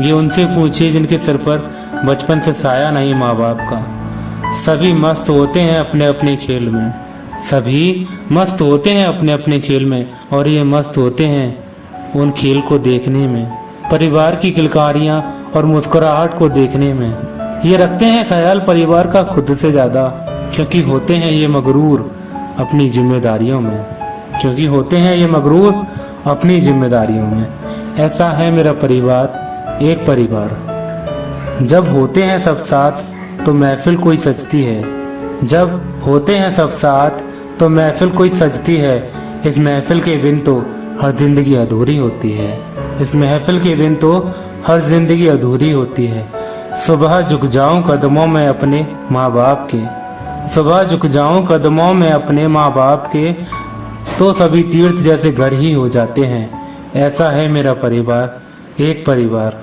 ये उनसे पूछिए जिनके सिर पर बचपन से साया नहीं माँ बाप का। सभी मस्त होते हैं अपने अपने खेल में, सभी मस्त होते हैं अपने अपने खेल में, और ये मस्त होते हैं उन खेल को देखने में, परिवार की किलकारियाँ और मुस्कुराहट को देखने में। ये रखते हैं ख्याल परिवार का खुद से ज़्यादा, क्योंकि होते हैं ये मगरूर अपनी जिम्मेदारियों में, क्योंकि होते हैं ये मगरूर अपनी जिम्मेदारियों में। ऐसा है मेरा परिवार, एक परिवार। जब होते हैं सब साथ तो महफिल कोई सजती है, जब होते हैं सब साथ तो महफिल कोई सजती है। इस महफिल के बिन तो हर जिंदगी अधूरी होती है, इस महफिल के बिन तो हर जिंदगी अधूरी होती है। सुबह झुक जाऊं कदमों में अपने माँ बाप के, सुबह झुक जाऊं कदमों में अपने माँ बाप के, तो सभी तीर्थ जैसे घर ही हो जाते हैं। ऐसा है मेरा परिवार, एक परिवार,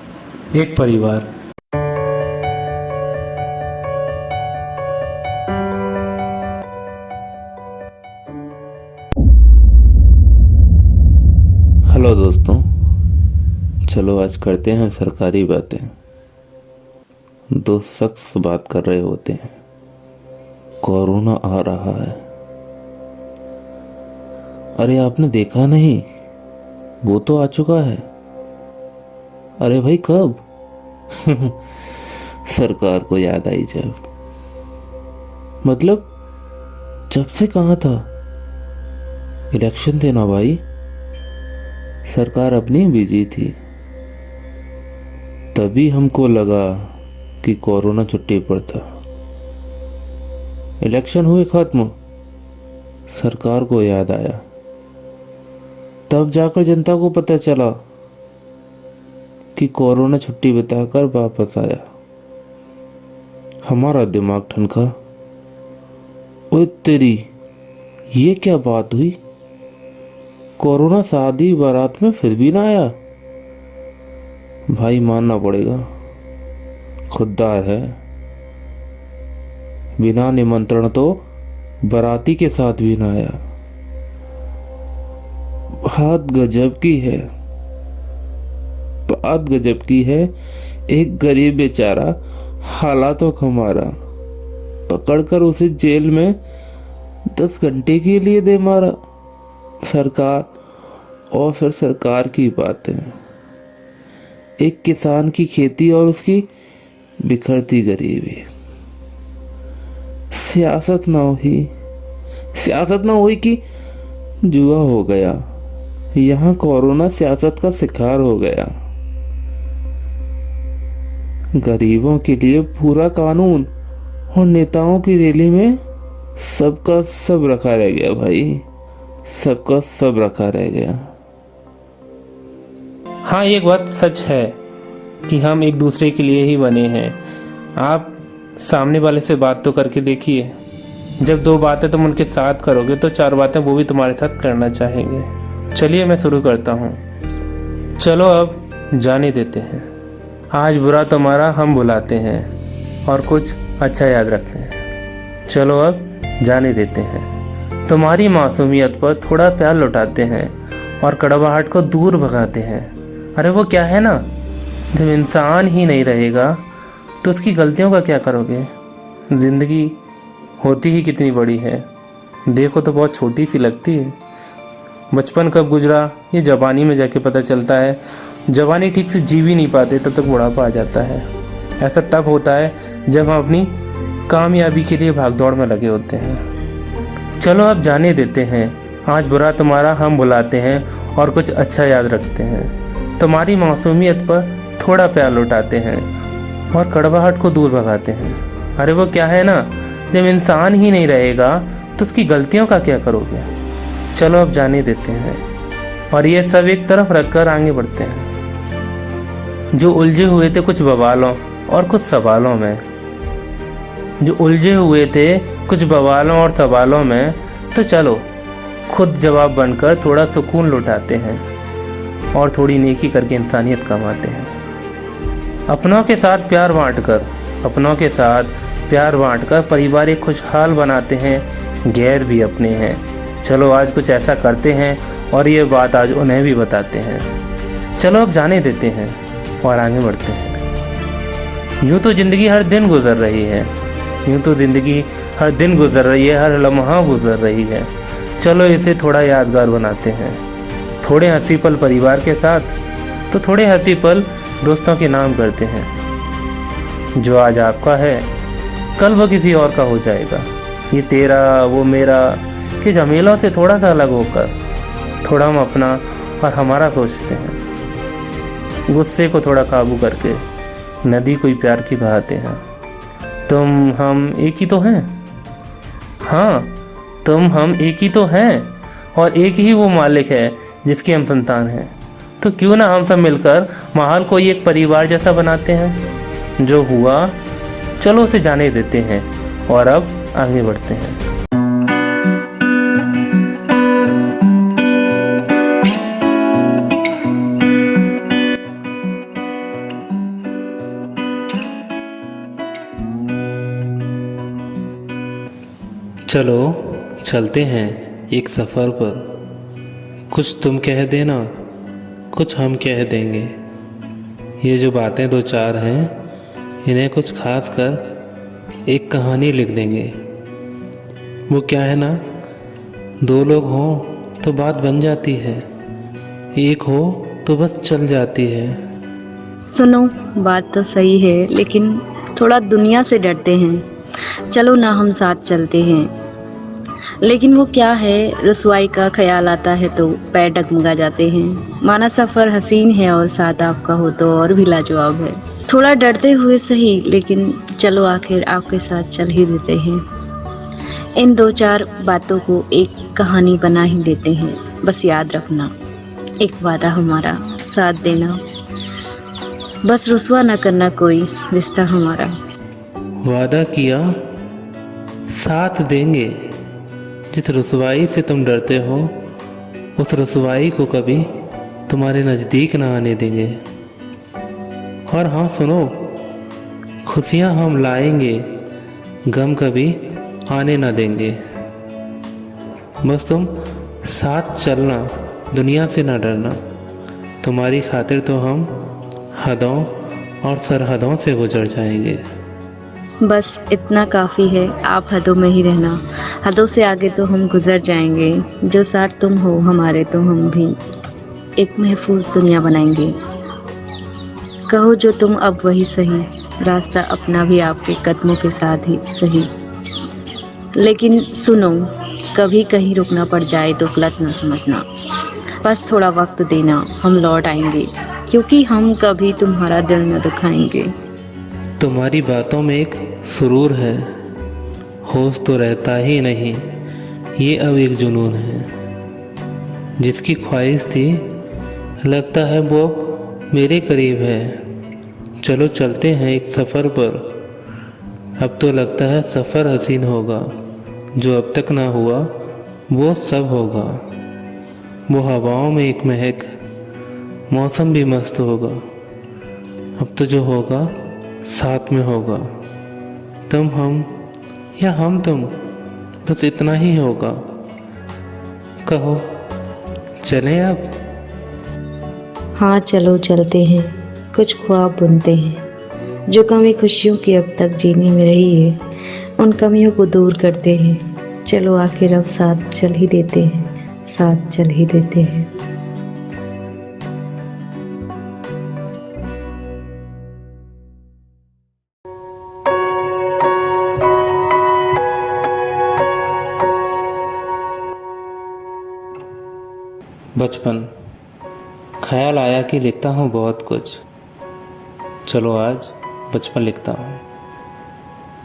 एक परिवार। हेलो दोस्तों, चलो आज करते हैं सरकारी बातें। दो शख्स बात कर रहे होते हैं, कोरोना आ रहा है। अरे आपने देखा नहीं, वो तो आ चुका है। अरे भाई कब? सरकार को याद आई जब। मतलब जब से कहाँ था? इलेक्शन थे ना भाई, सरकार अपनी बिजी थी, तभी हमको लगा कि कोरोना छुट्टी पर था। इलेक्शन हुए खत्म, सरकार को याद आया, तब जाकर जनता को पता चला कि कोरोना छुट्टी बिताकर वापस आया। हमारा दिमाग ठनका, ओए तेरी, ये क्या बात हुई? कोरोना शादी बारात में फिर भी ना आया। भाई मानना पड़ेगा, खुददार है। बिना निमंत्रण तो बाराती के साथ भी ना आया। बात गजब की है, बात गजब की है। एक गरीब बेचारा हालातों का मारा, पकड़कर उसे जेल में 10 घंटे के लिए दे मारा। सरकार, और फिर सरकार की बातें, एक किसान की खेती और उसकी बिखरती गरीबी। सियासत ना हुई कि जुआ हो गया। यहाँ कोरोना सियासत का शिकार हो गया। गरीबों के लिए पूरा कानून और नेताओं की रैली में सबका सब रखा रह गया भाई, सबका सब रखा रह गया। हाँ, एक बात सच है कि हम एक दूसरे के लिए ही बने हैं। आप सामने वाले से बात तो करके देखिए। जब 2 बातें तुम उनके साथ करोगे तो 4 बातें वो भी तुम्हारे साथ करना चाहेंगे। चलिए मैं शुरू करता हूँ। चलो अब जाने देते हैं। आज बुरा तुम्हारा हम भुलाते हैं और कुछ अच्छा याद रखते हैं। चलो अब जाने देते हैं। तुम्हारी मासूमियत पर थोड़ा प्यार लौटाते हैं और कड़वाहट को दूर भगाते हैं। अरे वो क्या है ना, जब इंसान ही नहीं रहेगा तो उसकी गलतियों का क्या करोगे? जिंदगी होती ही कितनी बड़ी है, देखो तो बहुत छोटी सी लगती है। बचपन कब गुजरा ये जवानी में जाके पता चलता है। जवानी ठीक से जी भी नहीं पाते तब तक बुढ़ापा आ जाता है। ऐसा तब होता है जब हम अपनी कामयाबी के लिए भागदौड़ में लगे होते हैं। चलो अब जाने देते हैं। आज बुरा तुम्हारा हम भुलाते हैं और कुछ अच्छा याद रखते हैं। तुम्हारी मासूमियत पर थोड़ा प्यार लौटाते हैं और कड़वाहट को दूर भगाते हैं। अरे वो क्या है ना, जब इंसान ही नहीं रहेगा तो उसकी गलतियों का क्या करोगे? चलो अब जाने देते हैं और ये सब एक तरफ रखकर आगे बढ़ते हैं। जो उलझे हुए थे कुछ बवालों और कुछ सवालों में, तो चलो खुद जवाब बनकर थोड़ा सुकून लुटाते हैं और थोड़ी नेकी करके इंसानियत कमाते हैं। अपनों के साथ प्यार बांटकर परिवार एक खुशहाल बनाते हैं, गैर भी अपने हैं। चलो आज कुछ ऐसा करते हैं और ये बात आज उन्हें भी बताते हैं। चलो अब जाने देते हैं और आगे बढ़ते हैं। यूँ तो ज़िंदगी हर दिन गुजर रही है, हर लम्हा गुजर रही है। चलो इसे थोड़ा यादगार बनाते हैं। थोड़े हंसी पल परिवार के साथ तो थोड़े हंसी पल दोस्तों के नाम करते हैं। जो आज आपका है कल वो किसी और का हो जाएगा। ये तेरा वो मेरा के झमेलों से थोड़ा सा अलग होकर थोड़ा हम अपना और हमारा सोचते हैं। गुस्से को थोड़ा काबू करके नदी कोई प्यार की बहाते हैं। तुम हम एक ही तो हैं, हाँ तुम हम एक ही तो हैं और एक ही वो मालिक है जिसके हम संतान हैं। तो क्यों ना हम सब मिलकर माहौल को एक परिवार जैसा बनाते हैं। जो हुआ चलो उसे जाने देते हैं और अब आगे बढ़ते हैं। चलो चलते हैं एक सफ़र पर। कुछ तुम कह देना, कुछ हम कह देंगे। ये जो बातें 2-4 हैं इन्हें कुछ खास कर एक कहानी लिख देंगे। वो क्या है ना, 2 लोग हों तो बात बन जाती है, एक हो तो बस चल जाती है। सुनो, बात तो सही है लेकिन थोड़ा दुनिया से डरते हैं। चलो ना हम साथ चलते हैं। लेकिन वो क्या है, रसवाई का ख्याल आता है तो पैर डगमगा जाते हैं। माना सफ़र हसीन है और साथ आपका हो तो और भी लाजवाब है। थोड़ा डरते हुए सही, लेकिन चलो आखिर आपके साथ चल ही देते हैं। इन 2-4 बातों को एक कहानी बना ही देते हैं। बस याद रखना, एक वादा हमारा, साथ देना, बस रुसवा न करना कोई रिश्ता हमारा। वादा किया साथ देंगे, जिस रुसवाई से तुम डरते हो उस रुसवाई को कभी तुम्हारे नज़दीक ना आने देंगे। और हाँ सुनो, खुशियाँ हम लाएंगे, गम कभी आने ना देंगे। बस तुम साथ चलना, दुनिया से ना डरना। तुम्हारी खातिर तो हम हदों और सरहदों से गुजर जाएंगे। बस इतना काफ़ी है, आप हदों में ही रहना। हदों से आगे तो हम गुजर जाएंगे। जो साथ तुम हो हमारे, तो हम भी एक महफूज दुनिया बनाएंगे। कहो जो तुम अब वही सही, रास्ता अपना भी आपके कदमों के साथ ही सही। लेकिन सुनो, कभी कहीं रुकना पड़ जाए तो गलत न समझना। बस थोड़ा वक्त देना, हम लौट आएंगे, क्योंकि हम कभी तुम्हारा दिल न दुखाएंगे। तुम्हारी बातों में एक सुरूर है, होश तो रहता ही नहीं, ये अब एक जुनून है। जिसकी ख्वाहिश थी लगता है वो अब मेरे करीब है। चलो चलते हैं एक सफ़र पर, अब तो लगता है सफ़र हसीन होगा। जो अब तक ना हुआ वो सब होगा। वो हवाओं में एक महक, मौसम भी मस्त होगा। अब तो जो होगा साथ में होगा, तुम हम या हम तुम, बस इतना ही होगा। कहो चलें अब? हाँ चलो चलते हैं, कुछ ख्वाब बुनते हैं। जो कमी खुशियों की अब तक जीने में रही है, उन कमियों को दूर करते हैं। चलो आखिर अब साथ चल ही देते हैं, साथ चल ही देते हैं। बचपन, ख्याल आया कि लिखता हूँ बहुत कुछ। चलो आज बचपन लिखता हूँ।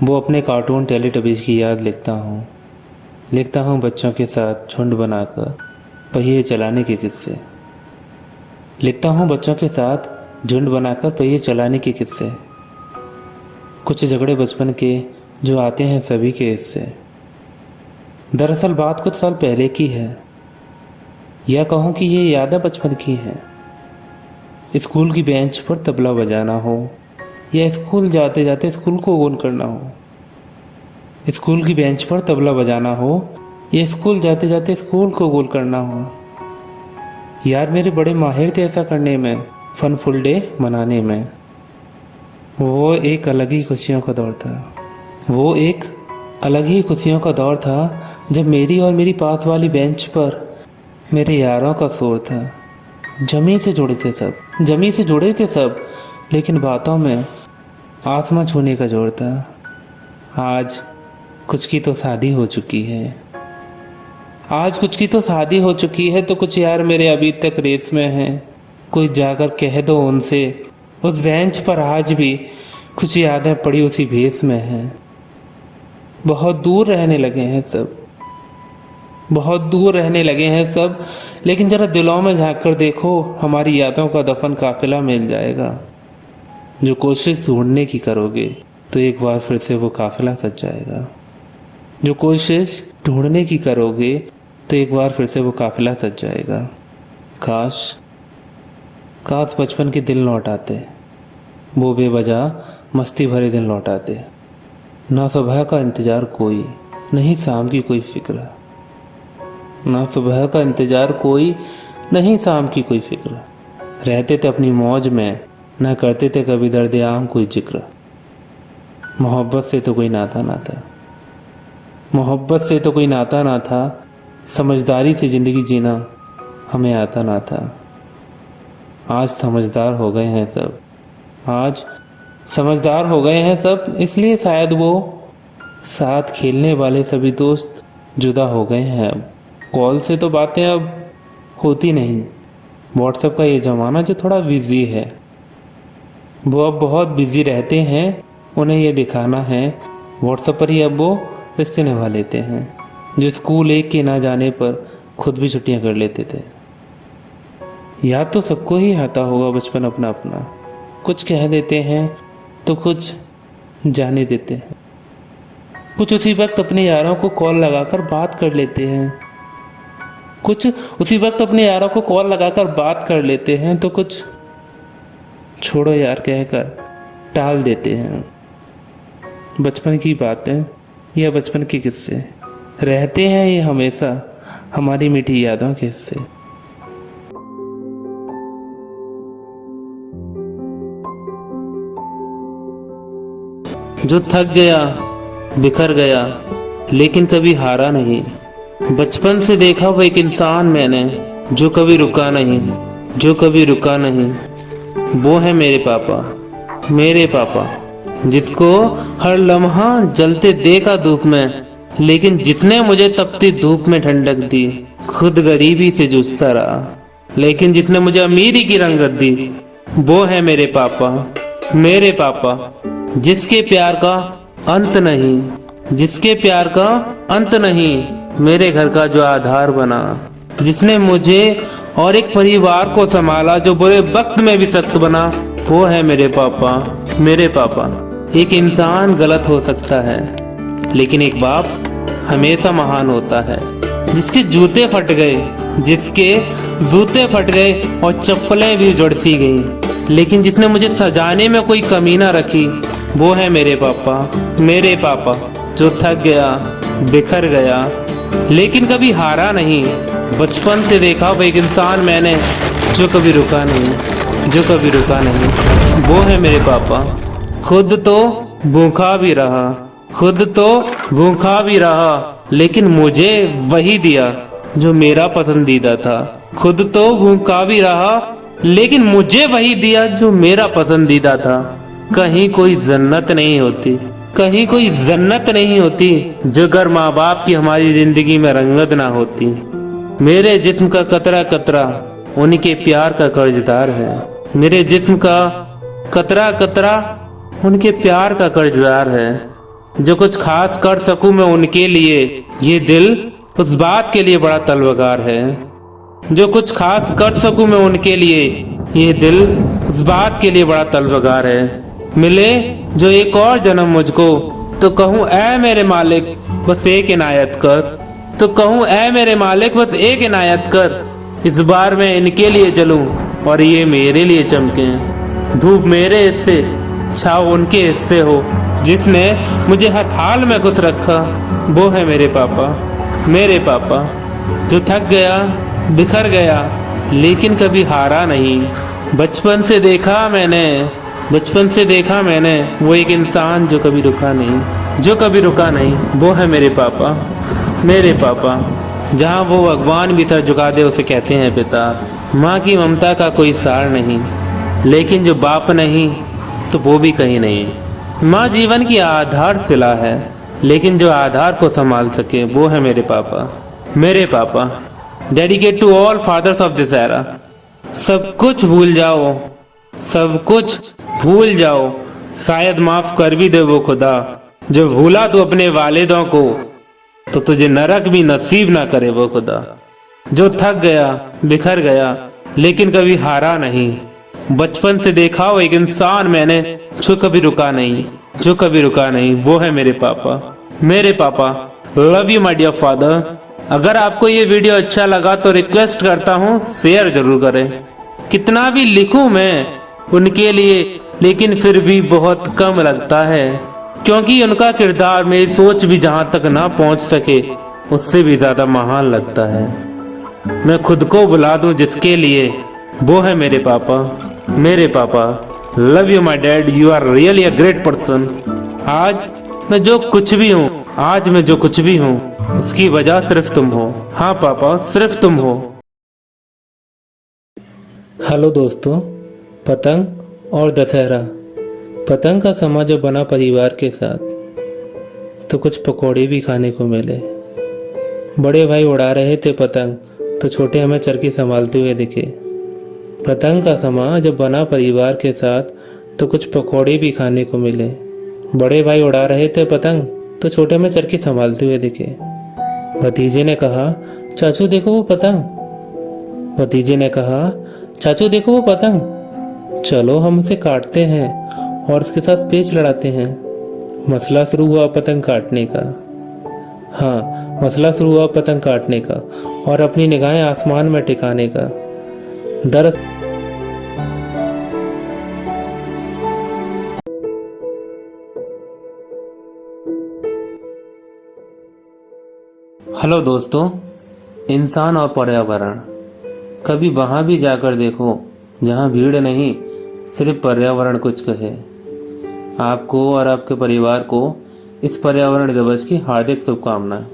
वो अपने कार्टून टेलीटबीज की याद लिखता हूँ। लिखता हूँ बच्चों के साथ झुंड बनाकर पहिए चलाने के किस्से। लिखता हूँ बच्चों के साथ झुंड बनाकर पहिए चलाने के किस्से। कुछ झगड़े बचपन के जो आते हैं सभी के हिस्से। दरअसल बात कुछ साल पहले की है, या कहूँ कि ये यादें बचपन की हैं। स्कूल की बेंच पर तबला बजाना हो, या स्कूल जाते जाते स्कूल को गोल करना हो। स्कूल की बेंच पर तबला बजाना हो, या स्कूल जाते जाते स्कूल को गोल करना हो। यार मेरे बड़े माहिर थे ऐसा करने में, फन फुल डे मनाने में। वो एक अलग ही खुशियों का दौर था। वो एक अलग ही खुशियों का दौर था जब मेरी और मेरी पास वाली बेंच पर मेरे यारों का शोर था। जमी से जुड़े थे सब, जमी से जुड़े थे सब, लेकिन बातों में आसमां छूने का जोर था। आज कुछ की तो शादी हो चुकी है, आज कुछ की तो शादी हो चुकी है, तो कुछ यार मेरे अभी तक रेस में हैं। कुछ जाकर कह दो उनसे, उस बेंच पर आज भी कुछ यादें पड़ी उसी भेस में हैं। बहुत दूर रहने लगे हैं सब, बहुत दूर रहने लगे हैं सब, लेकिन जरा दिलों में झांक कर देखो, हमारी यादों का दफन काफिला मिल जाएगा। जो कोशिश ढूंढने की करोगे तो एक बार फिर से वो काफिला सज जाएगा। जो कोशिश ढूंढने की करोगे तो एक बार फिर से वो काफिला सज जाएगा। काश काश बचपन के दिन लौट आते, वो बेवजह मस्ती भरे दिन लौट आते। ना सुबह का इंतज़ार कोई, नहीं शाम की कोई फिक्र। ना सुबह का इंतज़ार कोई, नहीं शाम की कोई फिक्र। रहते थे अपनी मौज में, ना करते थे कभी दर्द आम कोई जिक्र। मोहब्बत से तो कोई नाता ना था, मोहब्बत से तो कोई नाता ना था। समझदारी से ज़िंदगी जीना हमें आता ना था। आज समझदार हो गए हैं सब, आज समझदार हो गए हैं सब, इसलिए शायद वो साथ खेलने वाले सभी दोस्त जुदा हो गए हैं अब। कॉल से तो बातें अब होती नहीं। व्हाट्सएप का ये ज़माना जो थोड़ा बिज़ी है, वो अब बहुत बिज़ी रहते हैं। उन्हें ये दिखाना है व्हाट्सएप पर ही अब वो रिश्ते निभा लेते हैं, जो स्कूल एक के ना जाने पर खुद भी छुट्टियां कर लेते थे। याद तो सबको ही आता होगा बचपन अपना अपना। कुछ कह देते हैं तो कुछ जाने देते हैं। कुछ उसी वक्त अपने यारों को कॉल लगाकर बात कर लेते हैं। कुछ उसी वक्त अपने यारों को कॉल लगाकर बात कर लेते हैं तो कुछ छोड़ो यार कहकर टाल देते हैं। बचपन की बातें या बचपन के किस्से रहते हैं ये हमेशा हमारी मीठी यादों के हिस्से। जो थक गया, बिखर गया, लेकिन कभी हारा नहीं। बचपन से देखा वो एक इंसान मैंने, जो कभी रुका नहीं, जो कभी रुका नहीं। वो है मेरे पापा, मेरे पापा, जिसको हर लम्हा जलते देखा धूप में, लेकिन जिसने मुझे तपती धूप में ठंडक दी। खुद गरीबी से जूझता रहा, लेकिन जिसने मुझे अमीरी की रंगत दी। वो है मेरे पापा, मेरे पापा, जिसके प्यार का अंत नहीं, जिसके प्यार का अंत नहीं। मेरे घर का जो आधार बना, जिसने मुझे और एक परिवार को संभाला, जो बुरे वक्त में भी सख्त बना। वो है मेरे पापा, मेरे पापा। एक इंसान गलत हो सकता है, लेकिन एक बाप हमेशा महान होता है। जिसके जूते फट गए, जिसके जूते फट गए और चप्पलें भी उजड़ सी गई, लेकिन जिसने मुझे सजाने में कोई कमी ना रखी। वो है मेरे पापा, मेरे पापा, जो थक गया, बिखर गया, लेकिन कभी हारा नहीं। बचपन से देखा वो एक इंसान मैंने, जो कभी रुका नहीं, जो कभी रुका नहीं। वो है मेरे पापा। खुद तो भूखा भी रहा, खुद तो भूखा भी रहा, लेकिन मुझे वही दिया जो मेरा पसंदीदा था। खुद तो भूखा भी रहा, लेकिन मुझे वही दिया जो मेरा पसंदीदा था। कहीं कोई जन्नत नहीं होती, कहीं कोई जन्नत नहीं होती, जो अगर माँ बाप की हमारी जिंदगी में रंगत ना होती। मेरे जिस्म का कतरा कतरा उनके प्यार का कर्जदार है। मेरे जिस्म का कतरा कतरा उनके प्यार का कर्जदार है। जो कुछ खास कर सकूं मैं उनके लिए, ये दिल उस बात के लिए बड़ा तलबगार है। जो कुछ खास कर सकूं मैं उनके लिए, ये दिल उस बात के लिए बड़ा तलबगार है। मिले जो एक और जन्म मुझको, तो कहूँ ऐ मेरे मालिक बस एक इनायत कर, तो कहूँ ऐ मेरे मालिक बस एक इनायत कर। इस बार मैं इनके लिए जलूं और ये मेरे लिए चमके। धूप मेरे हिस्से, छाव उनके हिस्से हो। जिसने मुझे हर हाल में खुश रखा, वो है मेरे पापा, मेरे पापा। जो थक गया, बिखर गया, लेकिन कभी हारा नहीं। बचपन से देखा मैंने, बचपन से देखा मैंने वो एक इंसान जो कभी रुका नहीं, जो कभी रुका नहीं। वो है मेरे पापा, मेरे पापा। जहाँ वो भगवान भी सर झुका दे उसे कहते हैं पिता। माँ की ममता का कोई सार नहीं, लेकिन जो बाप नहीं तो वो भी कहीं नहीं। माँ जीवन की आधारशिला है, लेकिन जो आधार को संभाल सके वो है मेरे पापा, मेरे पापा। Dedicate to all fathers of this era. सब कुछ भूल जाओ, सब कुछ भूल जाओ, शायद माफ कर भी दे वो खुदा। जो भूला तू अपने वालिदों को, तो तुझे नरक भी नसीब ना करे वो खुदा। जो थक गया, बिखर गया, लेकिन कभी हारा नहीं। बचपन से देखा वो एक इंसान मैंने, जो कभी रुका नहीं, जो कभी रुका नहीं। वो है मेरे पापा, मेरे पापा। Love you my dear father. अगर आपको ये वीडियो अच्छा लगा तो रिक्वेस्ट करता हूँ शेयर जरूर करें। कितना भी लिखूं मैं उनके लिए, लेकिन फिर भी बहुत कम लगता है, क्योंकि उनका किरदार मेरी सोच भी जहाँ तक ना पहुँच सके उससे भी ज्यादा महान लगता है। मैं खुद को बुला दूं जिसके लिए, वो है मेरे पापा, मेरे पापा। Love you my dad, you are really a great person. आज मैं जो कुछ भी हूँ, आज मैं जो कुछ भी हूँ, उसकी वजह सिर्फ तुम हो। हाँ पापा, सिर्फ तुम हो। हेलो दोस्तों, पतंग और दशहरा। पतंग का समा जो बना परिवार के साथ, तो कुछ पकौड़े भी खाने को मिले। बड़े भाई उड़ा रहे थे पतंग तो छोटे हमें चरखी संभालते हुए दिखे। पतंग का समा जब बना परिवार के साथ तो कुछ पकौड़े भी खाने को मिले। बड़े भाई उड़ा रहे थे पतंग तो छोटे में चरखी संभालते हुए दिखे। भतीजे ने कहा, चाचू देखो वो पतंग। भतीजे ने कहा, चाचू देखो वो पतंग, चलो हम उसे काटते हैं और उसके साथ पेच लड़ाते हैं। मसला शुरू हुआ पतंग काटने का। हाँ, मसला शुरू हुआ पतंग काटने का और अपनी निगाहें आसमान में टिकाने का। दरअसल हेलो दोस्तों, इंसान और पर्यावरण। कभी वहाँ भी जाकर देखो जहाँ भीड़ नहीं, सिर्फ पर्यावरण कुछ कहे। आपको और आपके परिवार को इस पर्यावरण दिवस की हार्दिक शुभकामनाएं।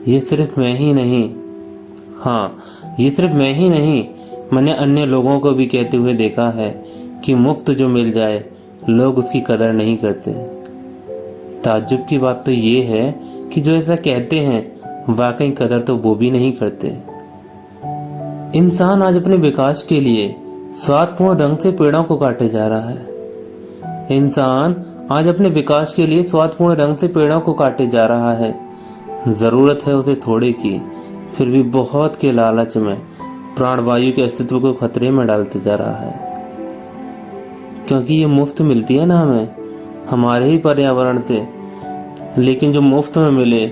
ये सिर्फ मैं ही नहीं, हाँ ये सिर्फ मैं ही नहीं, मैंने अन्य लोगों को भी कहते हुए देखा है कि मुफ्त जो मिल जाए लोग उसकी कदर नहीं करते। ताज्जुब की बात तो ये है कि जो ऐसा कहते हैं वाकई कदर तो वो भी नहीं करते। इंसान आज अपने विकास के लिए स्वार्थपूर्ण ढंग से पेड़ों को काटे जा रहा है। इंसान आज अपने विकास के लिए स्वार्थपूर्ण ढंग से पेड़ों को काटे जा रहा है। जरूरत है उसे थोड़े की, फिर भी बहुत के लालच में प्राणवायु के अस्तित्व को खतरे में डालते जा रहा है। क्योंकि ये मुफ्त मिलती है ना हमें, हमारे ही पर्यावरण से, लेकिन जो मुफ्त में मिले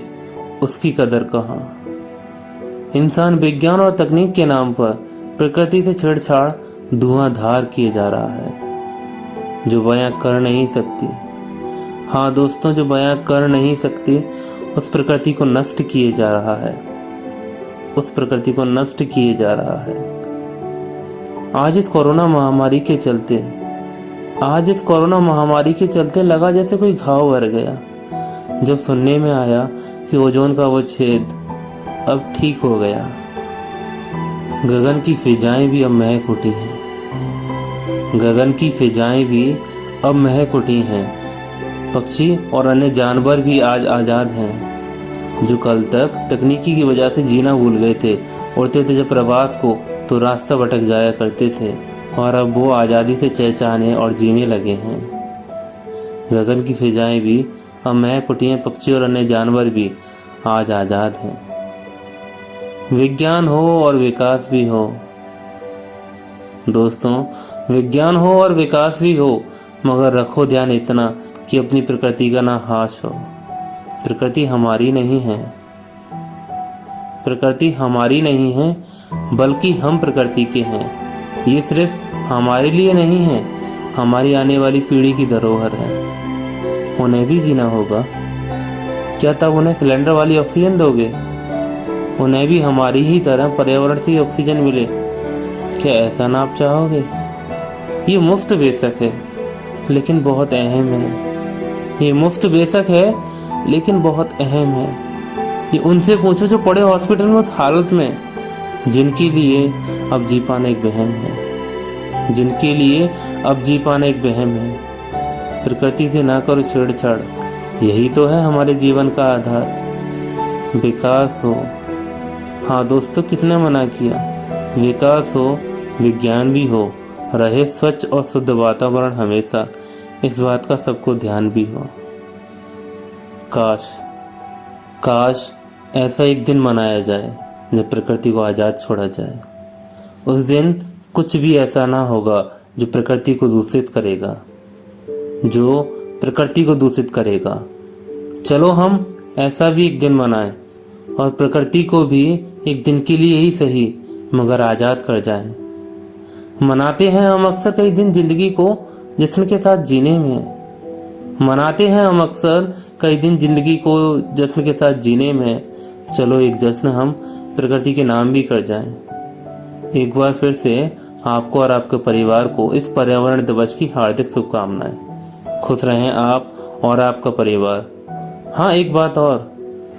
उसकी कदर कहाँ। इंसान विज्ञान और तकनीक के नाम पर प्रकृति से छेड़छाड़ धुआंधार किए जा रहा है, जो बयां कर नहीं सकती। हाँ दोस्तों, जो बयां कर नहीं सकती उस प्रकृति को नष्ट किए जा रहा है, उस प्रकृति को नष्ट किए जा रहा है। आज इस कोरोना महामारी के चलते लगा जैसे कोई घाव भर गया। जब सुनने में आया कि ओजोन का वो छेद अब ठीक हो गया। गगन की फिजाएं भी अब महक उठी हैं, गगन की फिजाएं भी अब महक उठी हैं। पक्षी और अन्य जानवर भी आज आज़ाद हैं, जो कल तक तकनीकी की वजह से जीना भूल गए थे। उड़ते थे जब प्रवास को तो रास्ता भटक जाया करते थे, और अब वो आज़ादी से चहचहाने और जीने लगे हैं। गगन की फिजाएं भी अब महक उठी हैं, पक्षी और अन्य जानवर भी आज आज़ाद हैं। विज्ञान हो और विकास भी हो दोस्तों, विज्ञान हो और विकास भी हो, मगर रखो ध्यान इतना कि अपनी प्रकृति का ना हाश हो। प्रकृति हमारी नहीं है, प्रकृति हमारी नहीं है, बल्कि हम प्रकृति के हैं। ये सिर्फ हमारे लिए नहीं है, हमारी आने वाली पीढ़ी की धरोहर है। उन्हें भी जीना होगा। क्या तब उन्हें सिलेंडर वाली ऑक्सीजन दोगे? उन्हें भी हमारी ही तरह पर्यावरण से ऑक्सीजन मिले, क्या ऐसा ना आप चाहोगे? ये मुफ्त बेशक है लेकिन बहुत अहम है। ये मुफ्त बेशक है लेकिन बहुत अहम है। ये उनसे पूछो जो पड़े हॉस्पिटल में उस हालत में, जिनके लिए अब जी पाना एक वहम है, जिनके लिए अब जी पाना एक वहम है। प्रकृति से ना करो छेड़छाड़, यही तो है हमारे जीवन का आधार। विकास हो, हाँ दोस्तों, किसने मना किया? विकास हो, विज्ञान भी हो, रहे स्वच्छ और शुद्ध वातावरण हमेशा, इस बात का सबको ध्यान भी हो। काश ऐसा एक दिन मनाया जाए जब प्रकृति को आज़ाद छोड़ा जाए। उस दिन कुछ भी ऐसा ना होगा जो प्रकृति को दूषित करेगा, जो प्रकृति को दूषित करेगा। चलो हम ऐसा भी एक दिन मनाएं और प्रकृति को भी एक दिन के लिए ही सही मगर आज़ाद कर जाएं। मनाते हैं हम अक्सर कई दिन जिंदगी को जश्न के साथ जीने में, मनाते हैं हम अक्सर कई दिन जिंदगी को जश्न के साथ जीने में। चलो एक जश्न हम प्रकृति के नाम भी कर जाएं। एक बार फिर से आपको और आपके परिवार को इस पर्यावरण दिवस की हार्दिक शुभकामनाएं। खुश रहें आप और आपका परिवार। हाँ, एक बात और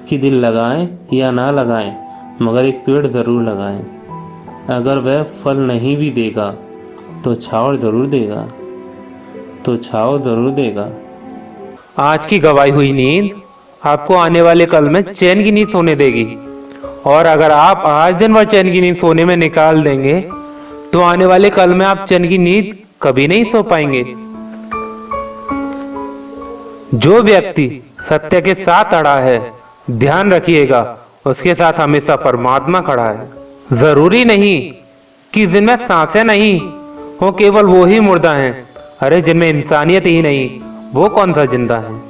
कि दिल लगाएं या ना लगाएं मगर एक पेड़ ज़रूर लगाएं। अगर वह फल नहीं भी देगा तो छाँव ज़रूर देगा, तो छाँव ज़रूर देगा। आज की गवाई हुई नींद आपको आने वाले कल में चैन की नींद सोने देगी। और अगर आप आज दिन भर चैन की नींद सोने में निकाल देंगे तो आने वाले कल में आप चैन की नींद कभी नहीं सो पाएंगे। जो व्यक्ति सत्य के साथ अड़ा है, ध्यान रखिएगा उसके साथ हमेशा परमात्मा खड़ा है। जरूरी नहीं कि जिनमें सांसें नहीं हो केवल वो ही मुर्दा हैं। अरे जिनमें इंसानियत ही नहीं वो कौन सा जिंदा है।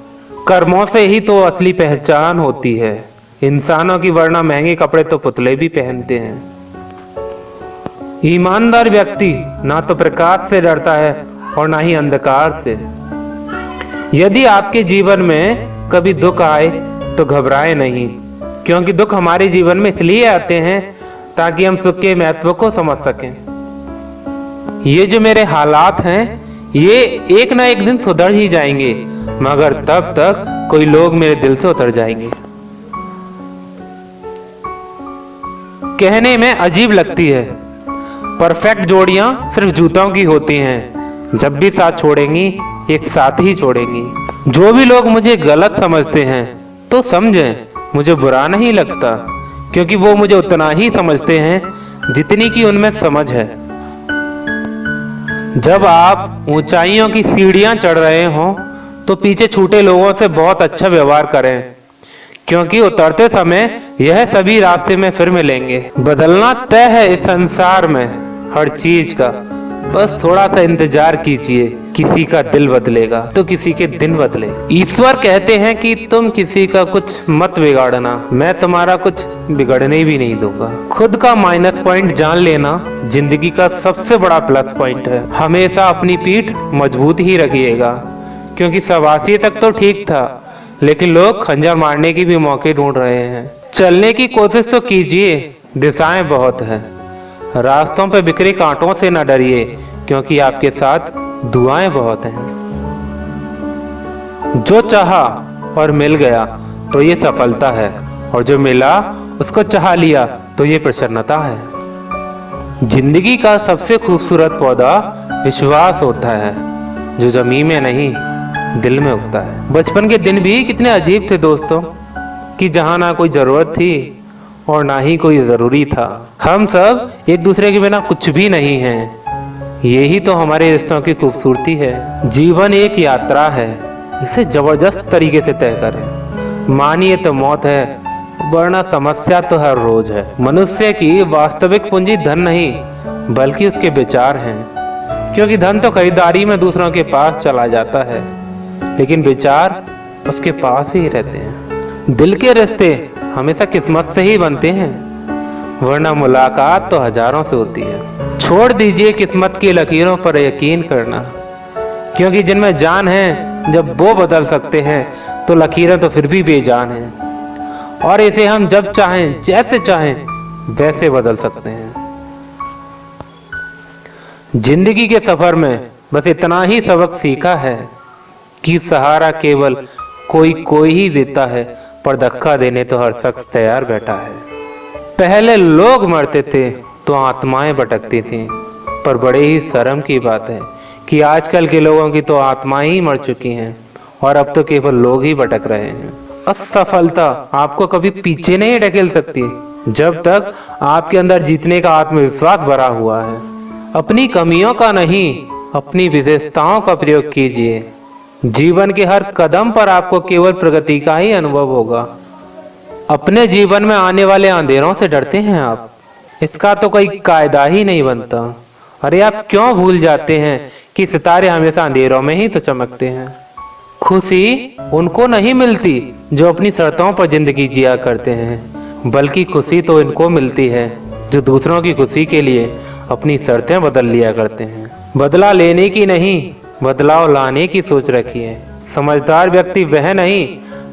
कर्मों से ही तो असली पहचान होती है। इंसानों की वरना महंगे कपड़े तो पुतले भी पहनते हैं। ईमानदार व्यक्ति ना तो प्रकाश से डरता है और ना ही अंधकार से। यदि आपके जीवन में कभी दुख आए तो घबराए नहीं, क्योंकि दुख हमारे जीवन में इसलिए आते हैं ताकि हम सुख के महत्व को समझ सकें। ये जो मेरे हालात हैं ये एक ना एक दिन सुधर ही जाएंगे, मगर तब तक कोई लोग मेरे दिल से उतर जाएंगे। कहने में अजीब लगती है, परफेक्ट जोड़ियां सिर्फ जूतों की होती हैं। जब भी साथ छोड़ेंगी एक साथ ही छोड़ेंगी। जो भी लोग मुझे गलत समझते हैं तो समझें, मुझे बुरा नहीं लगता, क्योंकि वो मुझे उतना ही समझते हैं जितनी की उनमें समझ है। जब आप ऊंचाइयों की सीढ़ियां चढ़ रहे हों तो पीछे छूटे लोगों से बहुत अच्छा व्यवहार करें, क्योंकि उतरते समय यह सभी रास्ते में फिर मिलेंगे। बदलना तय है इस संसार में हर चीज का, बस थोड़ा सा इंतजार कीजिए। किसी का दिल बदलेगा तो किसी के दिन बदले। ईश्वर कहते हैं कि तुम किसी का कुछ मत बिगाड़ना, मैं तुम्हारा कुछ बिगड़ने भी नहीं दूंगा। खुद का माइनस पॉइंट जान लेना जिंदगी का सबसे बड़ा प्लस पॉइंट है। हमेशा अपनी पीठ मजबूत ही रखिएगा, क्योंकि 87 तक तो ठीक था, लेकिन लोग खंजर मारने की भी मौके ढूंढ रहे हैं। चलने की कोशिश तो कीजिए, दिशाएं बहुत है। रास्तों पे बिखरे कांटों से न डरिए, क्योंकि आपके साथ दुआएं बहुत हैं। जो चाहा और मिल गया तो ये सफलता है, और जो मिला उसको चाह लिया तो ये प्रसन्नता है। जिंदगी का सबसे खूबसूरत पौधा विश्वास होता है, जो जमीन में नहीं दिल में उगता है। बचपन के दिन भी कितने अजीब थे दोस्तों, कि जहां ना कोई जरूरत थी और ना ही कोई जरूरी था। हम सब एक दूसरे के बिना कुछ भी नहीं हैं। यही तो हमारे रिश्तों की खूबसूरती है। जीवन एक यात्रा है, इसे जबरदस्त तरीके से तय करें। मानिए तो मौत है, वरना समस्या तो हर रोज है। मनुष्य की वास्तविक पूंजी धन नहीं बल्कि उसके विचार हैं, क्योंकि धन तो खरीदारी में दूसरों के पास चला जाता है, लेकिन विचार उसके पास ही रहते हैं। दिल के रिश्ते हमेशा किस्मत से ही बनते हैं, वरना मुलाकात तो हजारों से होती है। छोड़ दीजिए किस्मत की लकीरों पर यकीन करना, क्योंकि जिनमें जान है जब वो बदल सकते हैं तो लकीरें तो फिर भी बेजान हैं, और इसे हम जब चाहें जैसे चाहें वैसे बदल सकते हैं। जिंदगी के सफर में बस इतना ही सबक सीखा है कि सहारा केवल कोई ही देता है, पर धक्का देने तो हर शख्स तैयार बैठा है। पहले लोग मरते थे तो आत्माएं भटकती थीं, पर बड़े ही शर्म की बात है कि आजकल के लोगों की तो आत्माएं ही मर चुकी हैं और अब तो केवल लोग ही भटक रहे हैं। असफलता आपको कभी पीछे नहीं ढकेल सकती जब तक आपके अंदर जीतने का आत्मविश्वास भरा हुआ है। अपनी कमियों का नहीं, अपनी विशेषताओं का प्रयोग कीजिए। जीवन के हर कदम पर आपको केवल प्रगति का ही अनुभव होगा। अपने जीवन में आने वाले अंधेरों से डरते हैं आप, इसका तो कोई कायदा ही नहीं बनता। अरे आप क्यों भूल जाते हैं कि सितारे हमेशा अंधेरों में ही तो चमकते हैं। खुशी उनको नहीं मिलती जो अपनी शर्तों पर जिंदगी जिया करते हैं, बल्कि खुशी तो इनको मिलती है जो दूसरों की खुशी के लिए अपनी शर्तें बदल लिया करते हैं। बदला लेने की नहीं, बदलाव लाने की सोच रखिए। समझदार व्यक्ति वह नहीं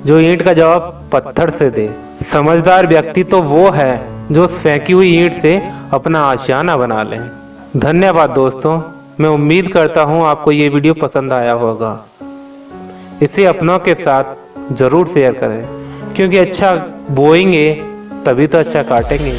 जो ईंट का जवाब पत्थर से दे। समझदार व्यक्ति तो वो है जो फेंकी हुई ईंट से अपना आशियाना बना ले। धन्यवाद दोस्तों, मैं उम्मीद करता हूँ आपको ये वीडियो पसंद आया होगा। इसे अपनों के साथ जरूर शेयर करें, क्योंकि अच्छा बोएंगे तभी तो अच्छा काटेंगे।